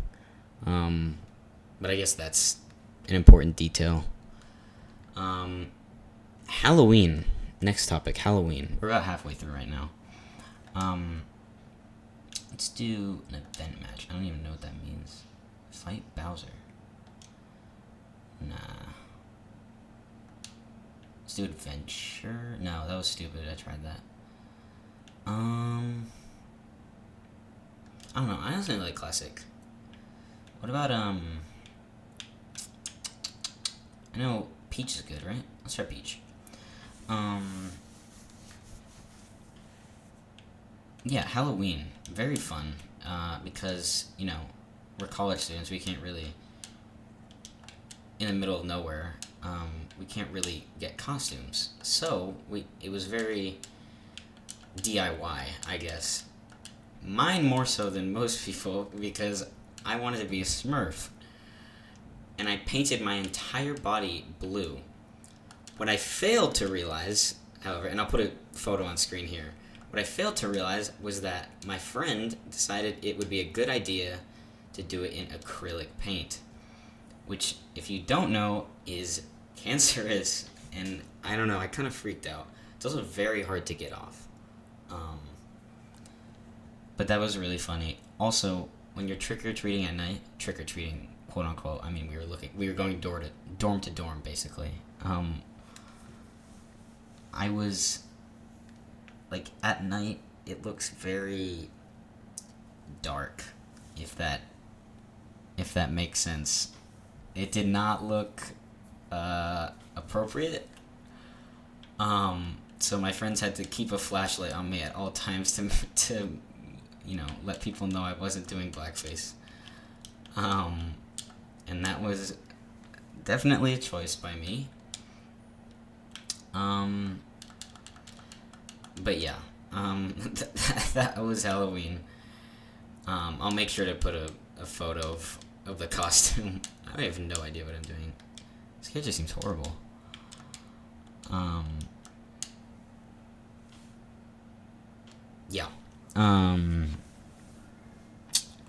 But I guess that's an important detail. Halloween. Next topic, Halloween. We're about halfway through right now. Let's do an event match. I don't even know what that means. Fight Bowser. Nah. Let's do adventure. No, that was stupid. I tried that. I don't know. I honestly like classic. What about I know Peach is good, right? Let's try Peach. Yeah, Halloween. Very fun. Because, we're college students. We can't really in the middle of nowhere. We can't really get costumes, so it was very DIY, I guess. Mine more so than most people because I wanted to be a Smurf, and I painted my entire body blue. What I failed to realize, however, and I'll put a photo on screen here, what I failed to realize was that my friend decided it would be a good idea to do it in acrylic paint, which, if you don't know, is cancerous, and I don't know, I kind of freaked out. It's also very hard to get off. But that was really funny. Also, when you're trick-or-treating at night, trick-or-treating, quote-unquote, I mean, we were going dorm to dorm, basically. I was, like, at night, it looks very dark, if that makes sense. It did not look appropriate. So my friends had to keep a flashlight on me at all times to let people know I wasn't doing blackface. And that was definitely a choice by me. But yeah, that was Halloween. I'll make sure to put a photo of the costume. I have no idea what I'm doing. This kid just seems horrible. Yeah.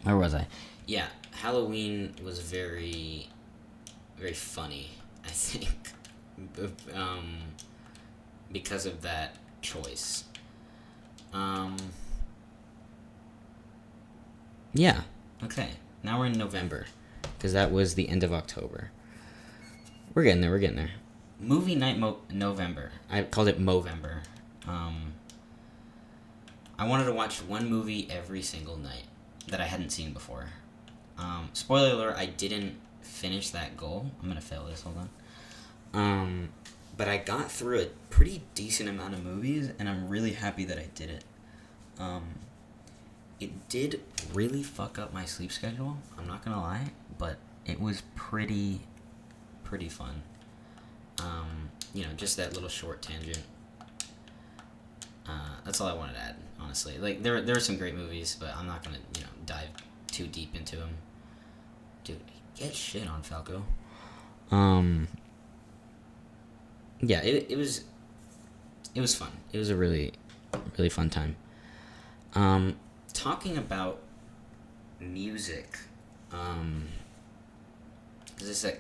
Where was I? Yeah, Halloween was very, very funny, I think, because of that choice. Yeah, okay. Now we're in November, because that was the end of October. We're getting there. Movie night November. I called it Movember. I wanted to watch one movie every single night that I hadn't seen before. Spoiler alert, I didn't finish that goal. I'm going to fail this, hold on. But I got through a pretty decent amount of movies, and I'm really happy that I did it. It did really fuck up my sleep schedule, I'm not going to lie, but it was pretty fun. Just that little short tangent. That's all I wanted to add, honestly. Like, there are some great movies, but I'm not gonna, dive too deep into them. Dude, get shit on, Falco. Yeah, it was fun. It was a really, really fun time. Talking about music, this is a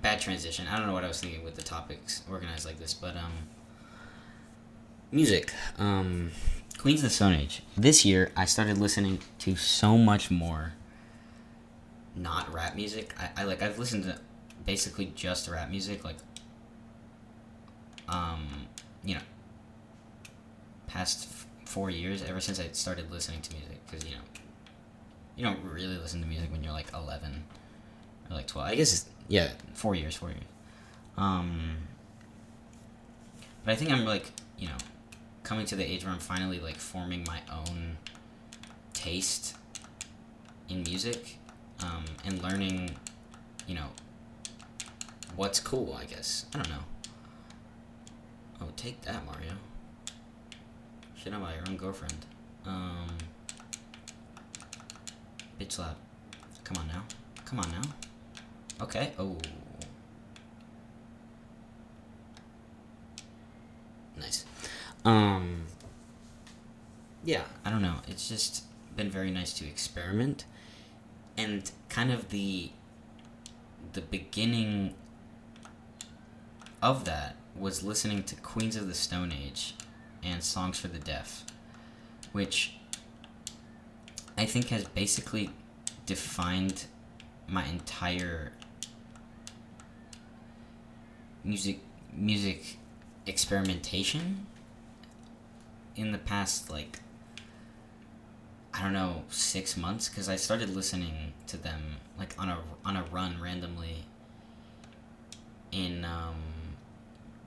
bad transition. I don't know what I was thinking with the topics organized like this, but, music. Queens of the Stone Age. This year, I started listening to so much more not rap music. I've listened to basically just rap music, past 4 years, ever since I started listening to music, because, you don't really listen to music when you're, 11 or, 12. I guess, 4 years. But I think I'm, coming to the age where I'm finally, forming my own taste in music, and learning, what's cool, I guess. I don't know. Oh, take that, Mario. Shit on my own girlfriend. Bitch slap. Come on now. Okay. Oh. Nice. Yeah, I don't know. It's just been very nice to experiment, and kind of the beginning of that was listening to Queens of the Stone Age and Songs for the Deaf, which I think has basically defined my entire music experimentation in the past, 6 months, because I started listening to them, on a run randomly in,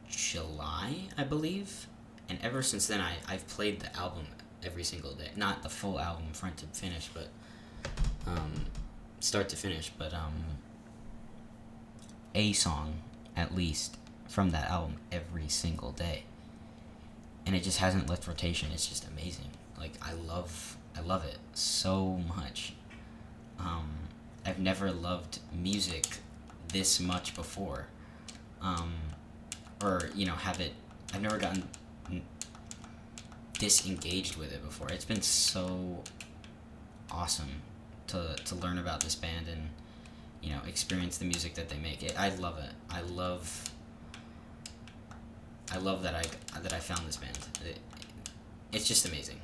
July, I believe, and ever since then, I've played the album every single day. Not the full album, front to finish, but, start to finish, but, a song at least from that album every single day, and it just hasn't left rotation. It's just amazing. Like I love it so much. Um, I've never loved music this much before, um, or have it. I've never gotten disengaged with it before. It's been so awesome to learn about this band and experience the music that they make. I love it. I love that I found this band. It's just amazing.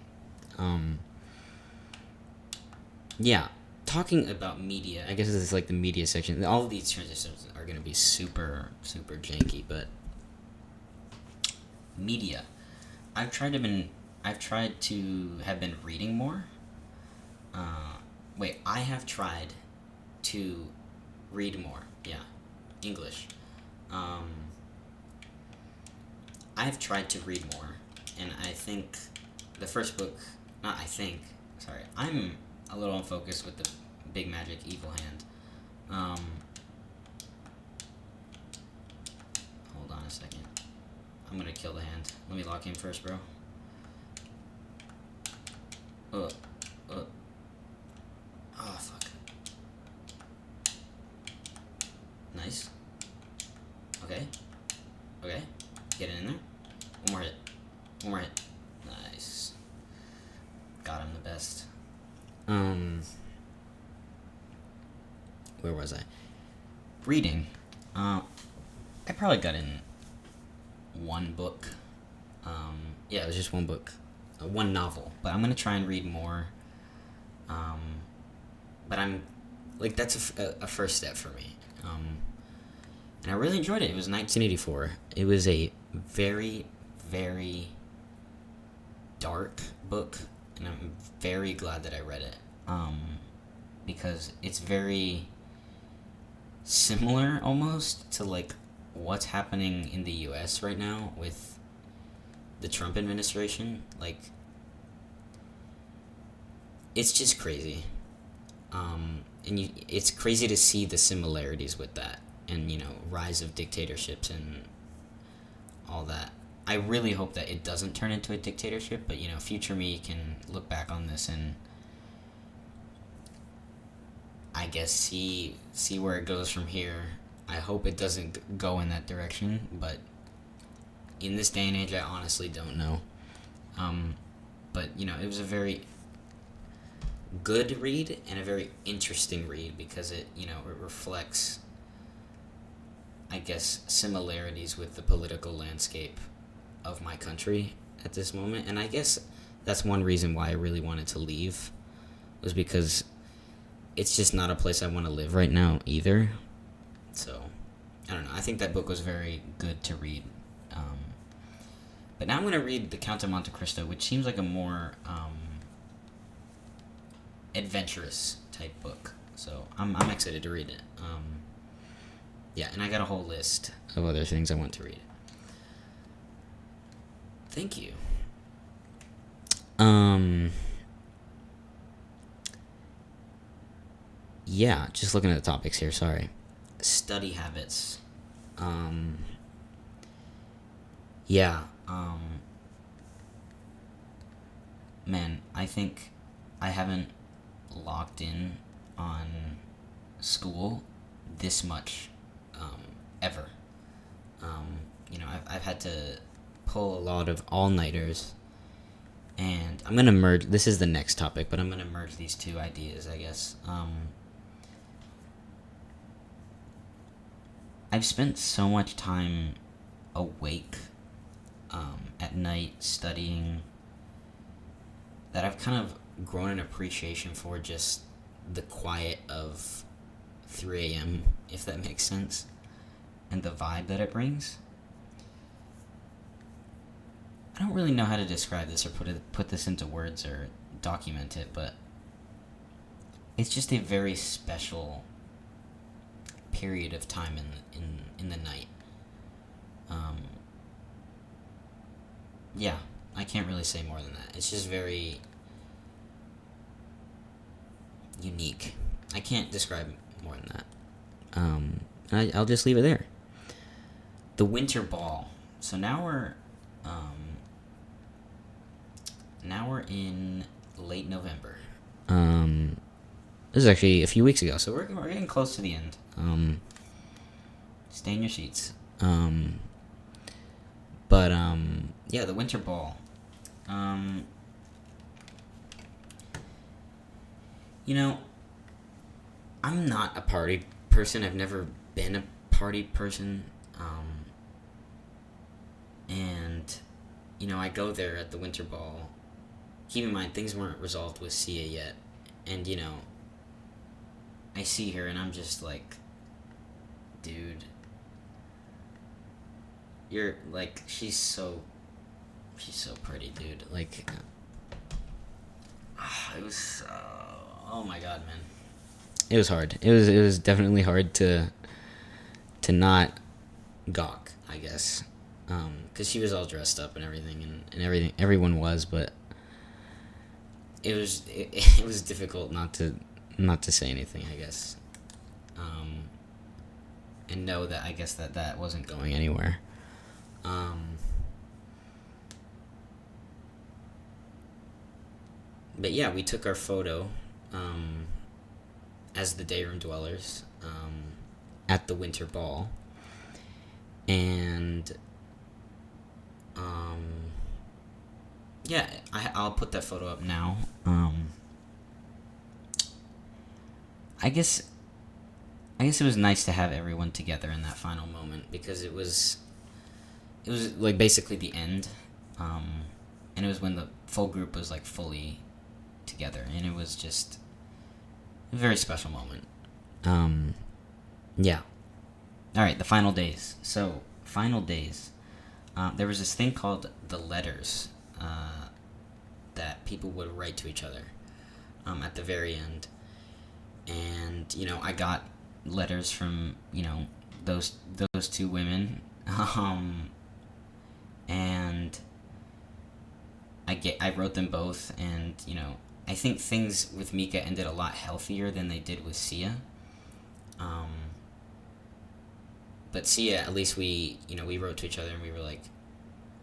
Yeah, talking about media. I guess this is like the media section. All of these transitions are gonna be super super janky, but media. I've tried to have been reading more. I have tried to read more. Yeah, English. Um, I've tried to read more, and I think the first book. Not I think. Sorry, I'm a little unfocused with the Big Magic Evil Hand. Hold on a second. I'm gonna kill the hand. Let me lock in first, bro. Uh, Oh, fuck. Nice. Okay. Okay. Get it in there. One more hit. One more hit. Nice. Got him the best. Where was I? Reading. I probably got in one book. Yeah, it was just one book. One novel. But I'm gonna try and read more. But I'm like that's a first step for me. And I really enjoyed it. It was 1984. It was a very very dark book, and I'm very glad that I read it. Because it's very similar almost to like what's happening in the U.S. right now with the Trump administration. Like, it's just crazy. It's crazy to see the similarities with that, and rise of dictatorships and all that. I really hope that it doesn't turn into a dictatorship, but future me can look back on this and I guess see where it goes from here. I hope it doesn't go in that direction, but in this day and age, I honestly don't know. But it was a very good read and a very interesting read because it reflects, I guess, similarities with the political landscape of my country at this moment. And I guess that's one reason why I really wanted to leave, was because it's just not a place I want to live right now either. So, I don't know. I think that book was very good to read. But now I'm going to read The Count of Monte Cristo, which seems like a more adventurous type book. So I'm excited to read it. Yeah, and I got a whole list of other things I want to read. Thank you. Yeah, just looking at the topics here, sorry. Study habits. Yeah, man, I think I haven't locked in on school this much, ever. I've had to pull a lot of all-nighters, and I'm going to merge, this is the next topic, but I'm going to merge these two ideas, I guess. I've spent so much time awake at night studying that I've kind of grown an appreciation for just the quiet of 3 a.m., if that makes sense, and the vibe that it brings. I don't really know how to describe this or put this into words or document it, but it's just a very special period of time in the night. Yeah, I can't really say more than that. It's just very unique. I can't describe more than that. I'll just leave it there. The Winter Ball. So now we're in late November. This is actually a few weeks ago, so we're getting close to the end. Stay in your seats. But yeah, the Winter Ball. You know, I'm not a party person. I've never been a party person. And I go there at the Winter Ball. Keep in mind, things weren't resolved with Sia yet, and I see her and I'm just like, dude, you're like, she's so pretty, dude. Like, it was, oh my god, man. It was hard. It was definitely hard to not gawk, I guess, because she was all dressed up and everything, and everyone was, but it was difficult not to say anything, I guess, and know that I guess that wasn't going anywhere. But yeah, we took our photo as the Dayroom Dwellers at the Winter Ball, and yeah, I'll put that photo up now. I guess it was nice to have everyone together in that final moment, because it was like basically the end, and it was when the full group was like fully together, and it was just a very special moment. Yeah. All right, the final days. So final days. There was this thing called the letters that people would write to each other at the very end. And, I got letters from, those two women. And I wrote them both, and, I think things with Mika ended a lot healthier than they did with Sia. But Sia, at least we wrote to each other and we were like,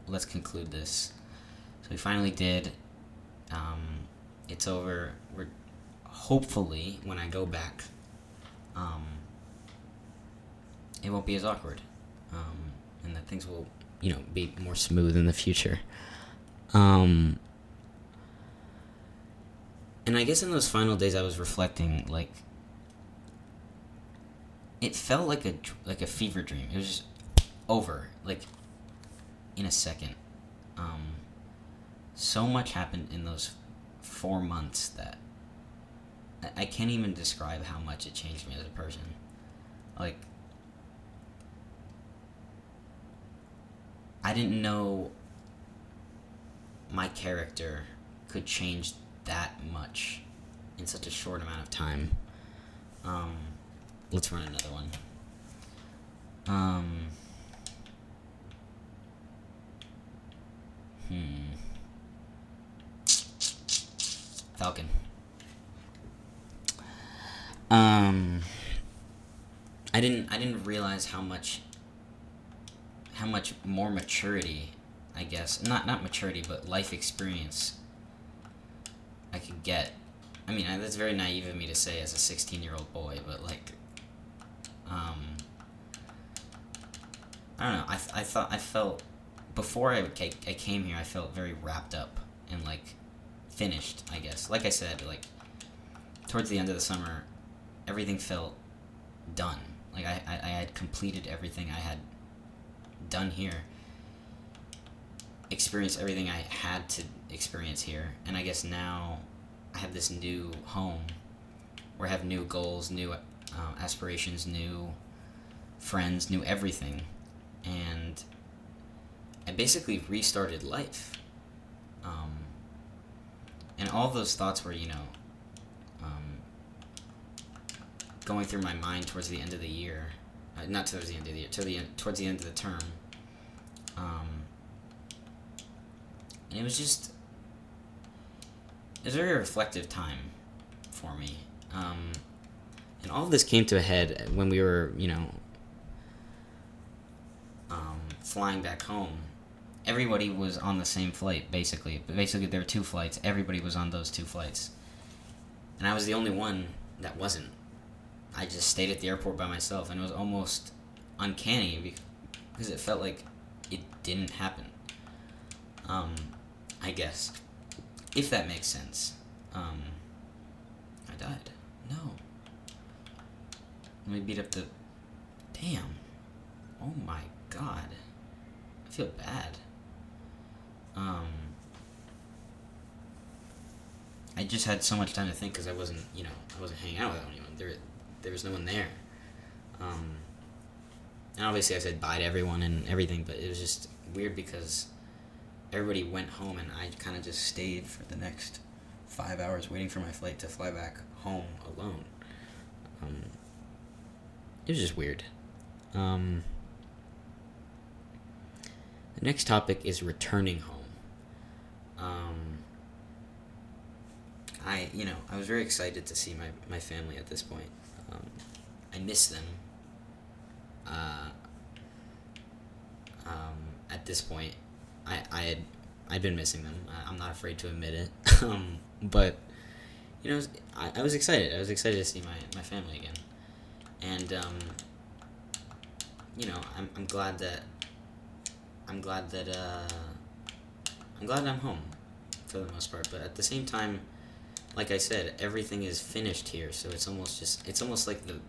let's conclude this. So we finally did. It's over. We're hopefully, when I go back, it won't be as awkward, and that things will, be more smooth in the future. And I guess in those final days, I was reflecting, like, it felt like a fever dream. It was just over, like, in a second. So much happened in those 4 months that I can't even describe how much it changed me as a person. Like, I didn't know my character could change that much in such a short amount of time. Let's run another one. Falcon. I didn't realize how much more maturity, I guess, not maturity, but life experience I could get. I mean, that's very naive of me to say as a 16-year-old boy, but like, I don't know. I felt before I came here, I felt very wrapped up and like finished, I guess. Like I said, like towards the end of the summer, everything felt done. Like I had completed everything I had done here, experienced everything I had to experience here, and I guess now I have this new home where I have new goals, new aspirations, new friends, new everything, and I basically restarted life. And all those thoughts were, going through my mind towards the end of the year. Not towards the end of the year, towards the end of the term. And it was a very reflective time for me. And all of this came to a head when we were, flying back home, everybody was on the same flight, basically. But basically, there were two flights. Everybody was on those two flights. And I was the only one that wasn't. I just stayed at the airport by myself, and it was almost uncanny because it felt like it didn't happen. I guess. If that makes sense. I died. No. Let me beat up the... Damn. Oh my god. I feel bad. I just had so much time to think because I wasn't hanging out with anyone. There was no one there. And obviously I said bye to everyone and everything, but it was just weird because everybody went home and I kind of just stayed for the next 5 hours waiting for my flight to fly back home alone. It was just weird. The next topic is returning home. I was very excited to see my family at this point. I miss them. At this point, I'd been missing them. I'm not afraid to admit it. But I was excited. I was excited to see my family again, and I'm glad that I'm home for the most part. But at the same time, like I said, everything is finished here, so it's almost like the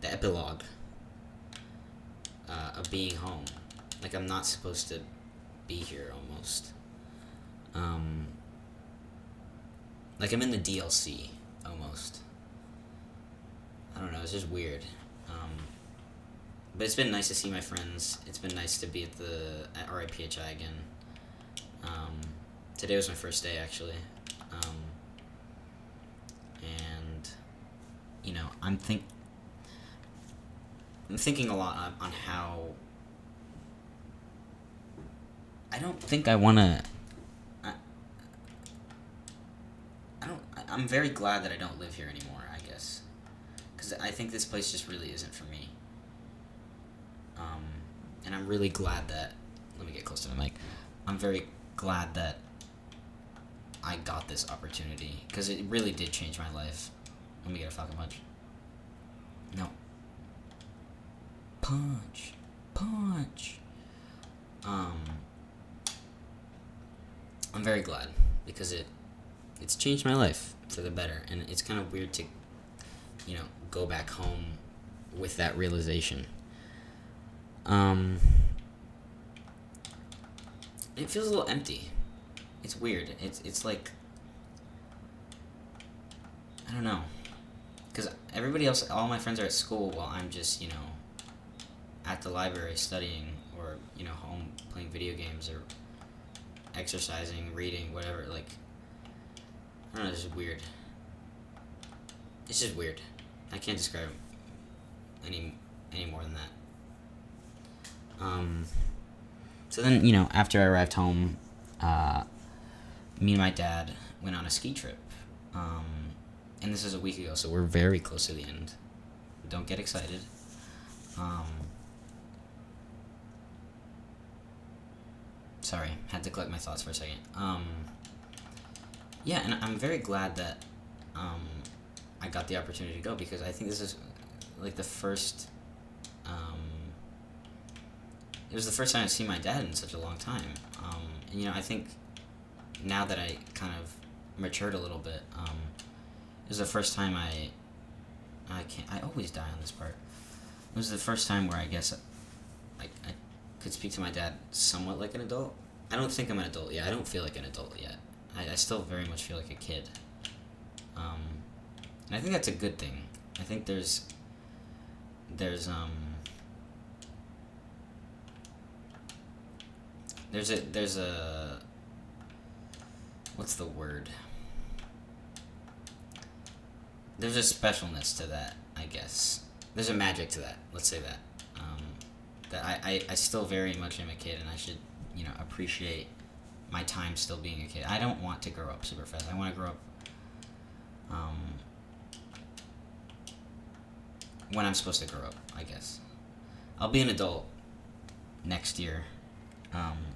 epilogue of being home. Like I'm not supposed to be here almost. Like I'm in the DLC almost. I don't know. It's just weird. But it's been nice to see my friends. It's been nice to be at RIPHI again. Today was my first day actually. And I'm thinking a lot on how I don't think I want to. I'm very glad that I don't live here anymore, I guess. Because I think this place just really isn't for me. And I'm really glad that... Let me get close to the mic. I'm very glad that I got this opportunity. Because it really did change my life. Let me get a fucking punch. No. Punch. Punch. I'm very glad. Because it's changed my life for the better, and it's kind of weird to go back home with that realization. It feels a little empty. It's weird. It's like, I don't know, because everybody else, all my friends are at school while I'm just at the library studying, or home playing video games, or exercising, reading, whatever. Like, I don't know, it's just weird. It's just weird. I can't describe any more than that. So then, after I arrived home, me and my dad went on a ski trip. And this was a week ago, so we're very close to the end. Don't get excited. Sorry, had to collect my thoughts for a second. Yeah, and I'm very glad that I got the opportunity to go, because I think this is like the first. It was the first time I've seen my dad in such a long time, and I think now that I kind of matured a little bit, it was the first time I always die on this part. It was the first time where I guess I could speak to my dad somewhat like an adult. I don't think I'm an adult yet. I don't feel like an adult yet. I still very much feel like a kid. And I think that's a good thing. I think there's a what's the word? There's a specialness to that, I guess. There's a magic to that. Let's say that. That I still very much am a kid, and I should appreciate my time still being a kid. I don't want to grow up super fast. I want to grow up when I'm supposed to grow up, I guess. I'll be an adult next year,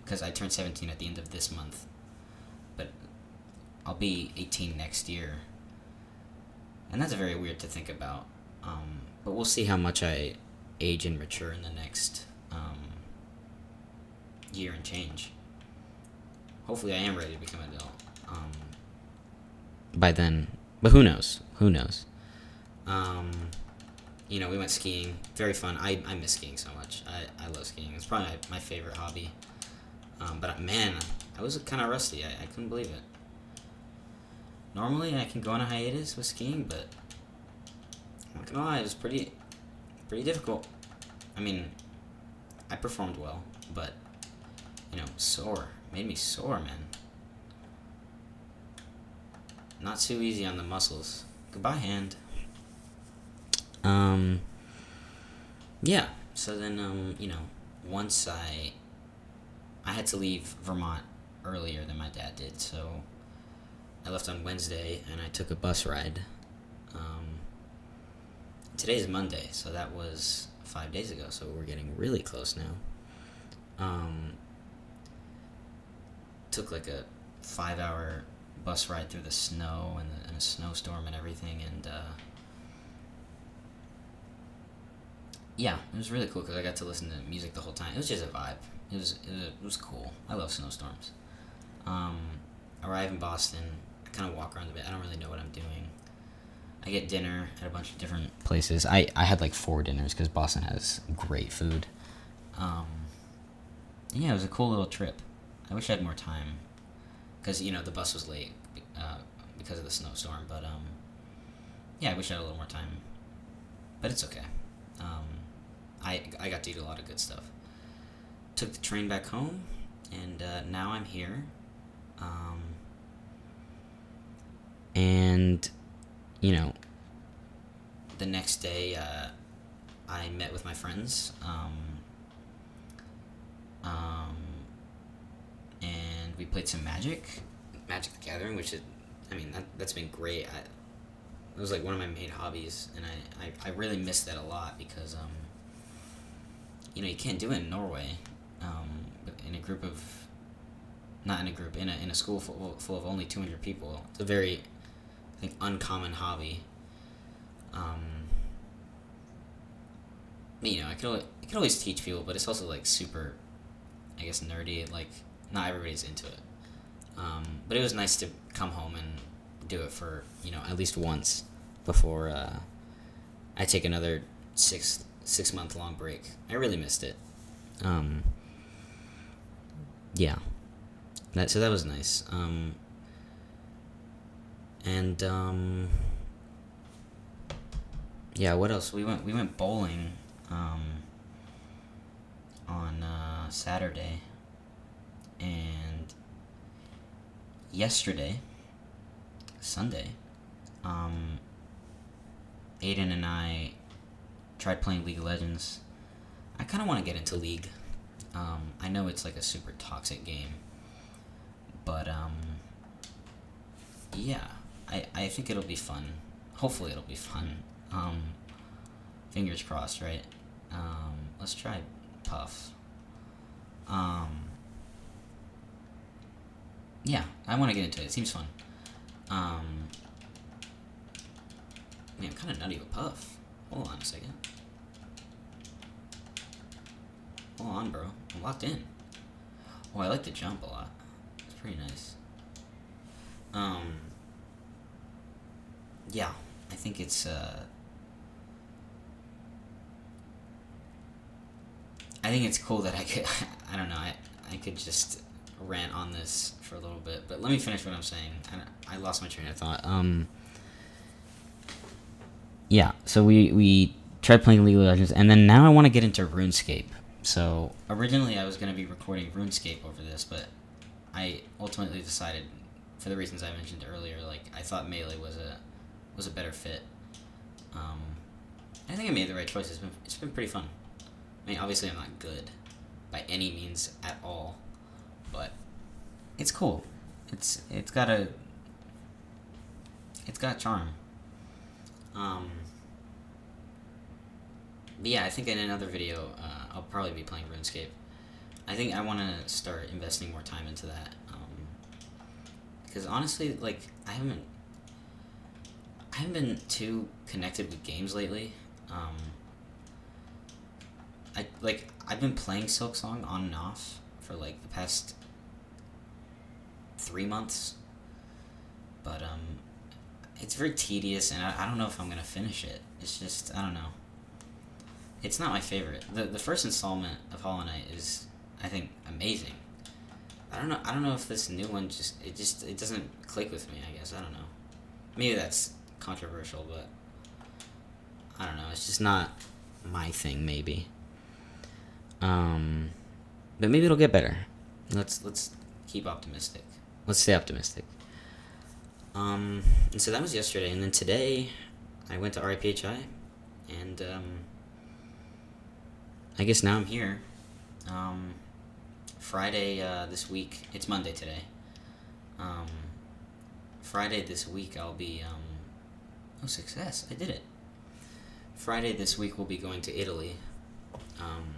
because I turned 17 at the end of this month, but I'll be 18 next year, and that's very weird to think about. But we'll see how much I age and mature in the next year and change. Hopefully, I am ready to become an adult by then, but who knows? Who knows? We went skiing. Very fun. I miss skiing so much. I love skiing. It's probably my favorite hobby. But man, I was kind of rusty. I couldn't believe it. Normally, I can go on a hiatus with skiing, but I'm not gonna lie, it was pretty difficult. I mean, I performed well, but sore. Made me sore, man. Not too easy on the muscles. Goodbye, hand. Yeah. So then, once I had to leave Vermont earlier than my dad did, so I left on Wednesday and I took a bus ride. Today's Monday, so that was 5 days ago, so we're getting really close now. Took like a 5-hour bus ride through the snow and a snowstorm and everything, and yeah, it was really cool because I got to listen to music the whole time. It was just a vibe. It was cool. I love snowstorms. Arrive in Boston. I kind of walk around a bit. I don't really know what I'm doing. I get dinner at a bunch of different places. I had like 4 dinners because Boston has great food. Yeah, it was a cool little trip. I wish I had more time because the bus was late because of the snowstorm. But yeah, I wish I had a little more time. But it's okay. I got to eat a lot of good stuff. Took the train back home, and now I'm here. And the next day I met with my friends. And we played some Magic the Gathering, which is, that's been great. It was like one of my main hobbies, and I really miss that a lot because you can't do it in Norway, in a group of, not in a group, in a school full of only 200 people. It's a very, I think, uncommon hobby. I could always teach people, but it's also like super, I guess, nerdy. Like, not everybody's into it. But it was nice to come home and do it for at least once before I take another 6-month long break. I really missed it. Yeah. So that was nice. Yeah. What else? We went bowling on Saturday, and yesterday, Sunday, Aiden and I tried playing League of Legends. I kind of want to get into League. I know it's like a super toxic game, but yeah, I think it'll be fun. Hopefully it'll be fun. Fingers crossed, right? Let's try Puff. Yeah, I want to get into it. It seems fun. Man, I'm kind of nutty with Puff. Hold on a second. Hold on, bro. I'm locked in. Oh, I like to jump a lot. It's pretty nice. Yeah, I think it's, I think it's cool that I could, I don't know, I could just rant on this for a little bit, but let me finish what I'm saying. I lost my train of thought. Yeah, so we tried playing League of Legends, and then now I want to get into RuneScape. So originally I was going to be recording RuneScape over this, but I ultimately decided, for the reasons I mentioned earlier, like I thought Melee was a better fit. I think I made the right choice. It's been pretty fun. I mean, obviously I'm not good by any means at all, but it's cool. It's got charm. But yeah, I think in another video I'll probably be playing RuneScape. I think I want to start investing more time into that. Because honestly, like I haven't been too connected with games lately. Um, I've been playing Silksong on and off for like the past 3 months, but it's very tedious, and I don't know if I'm gonna finish it. It's just I don't know. It's not my favorite. The first installment of Hollow Knight is, I think, amazing. I don't know if this new one it doesn't click with me. I guess I don't know. Maybe that's controversial, but I don't know. It's just not my thing. Maybe. But maybe it'll get better. Let's keep optimistic. Let's stay optimistic. And so that was yesterday, and then today, I went to RIPHI, and I guess now I'm here. Friday this week. It's Monday today. Friday this week I'll be oh, success! I did it. Friday this week we'll be going to Italy. I'm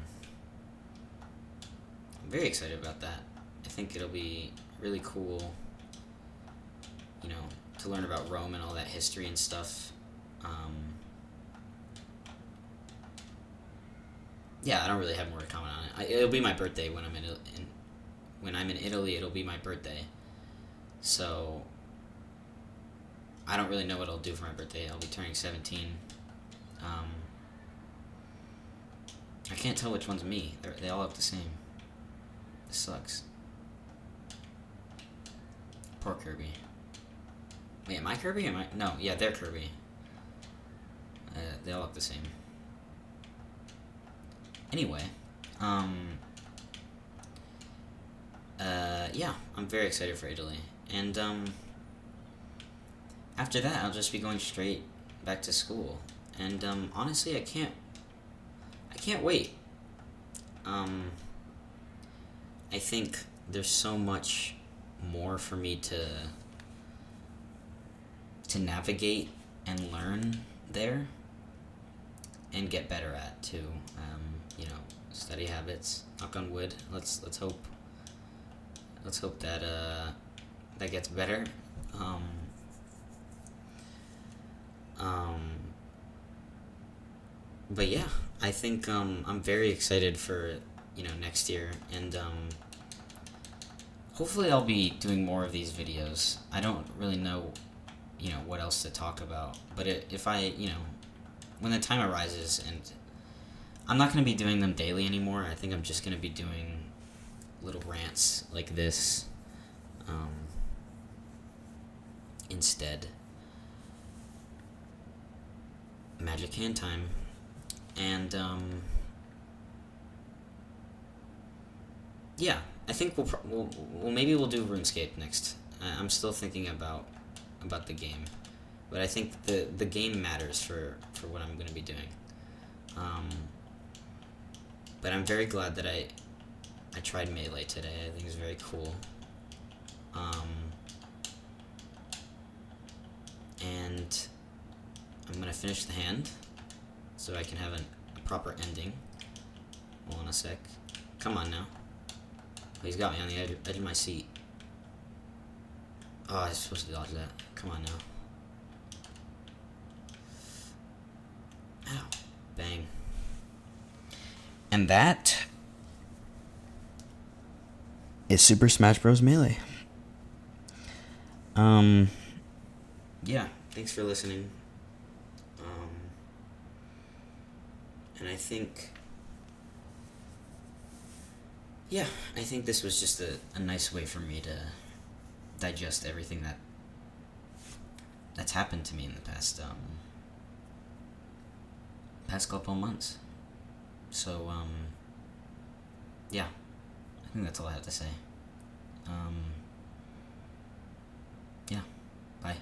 very excited about that. I think it'll be really cool, you know, to learn about Rome and all that history and stuff. Yeah, I don't really have more to comment on it. It'll be my birthday when when I'm in Italy. It'll be my birthday, so I don't really know what I'll do for my birthday. I'll be turning 17. I can't tell which one's me. They all look the same. This sucks. Poor Kirby. Wait, am I Kirby? Am I? No, yeah, they're Kirby. They all look the same. Anyway, yeah, I'm very excited for Italy, and after that, I'll just be going straight back to school, and honestly, I can't wait. I think there's so much more for me to navigate and learn there, and get better at too. You know, study habits. Knock on wood. Let's hope. Let's hope that that gets better. But yeah, I think I'm very excited for next year, and hopefully I'll be doing more of these videos. I don't really know what else to talk about, but if I when the time arises, and I'm not going to be doing them daily anymore. I think I'm just going to be doing little rants like this instead. Magic hand time. And yeah, I think we'll maybe we'll do RuneScape next. I'm still thinking about the game, but I think the game matters for what I'm going to be doing. But I'm very glad that I tried Melee today. I think it's very cool. And I'm going to finish the hand so I can have a proper ending. Hold on a sec. Come on now. Oh, he's got me on the edge of my seat. Oh, I was supposed to dodge that. Come on now. Ow. Bang. And that is Super Smash Bros. Melee. Yeah, thanks for listening. And I think this was just a nice way for me to digest everything that's happened to me in the past couple months. So yeah, I think that's all I have to say. Yeah, bye.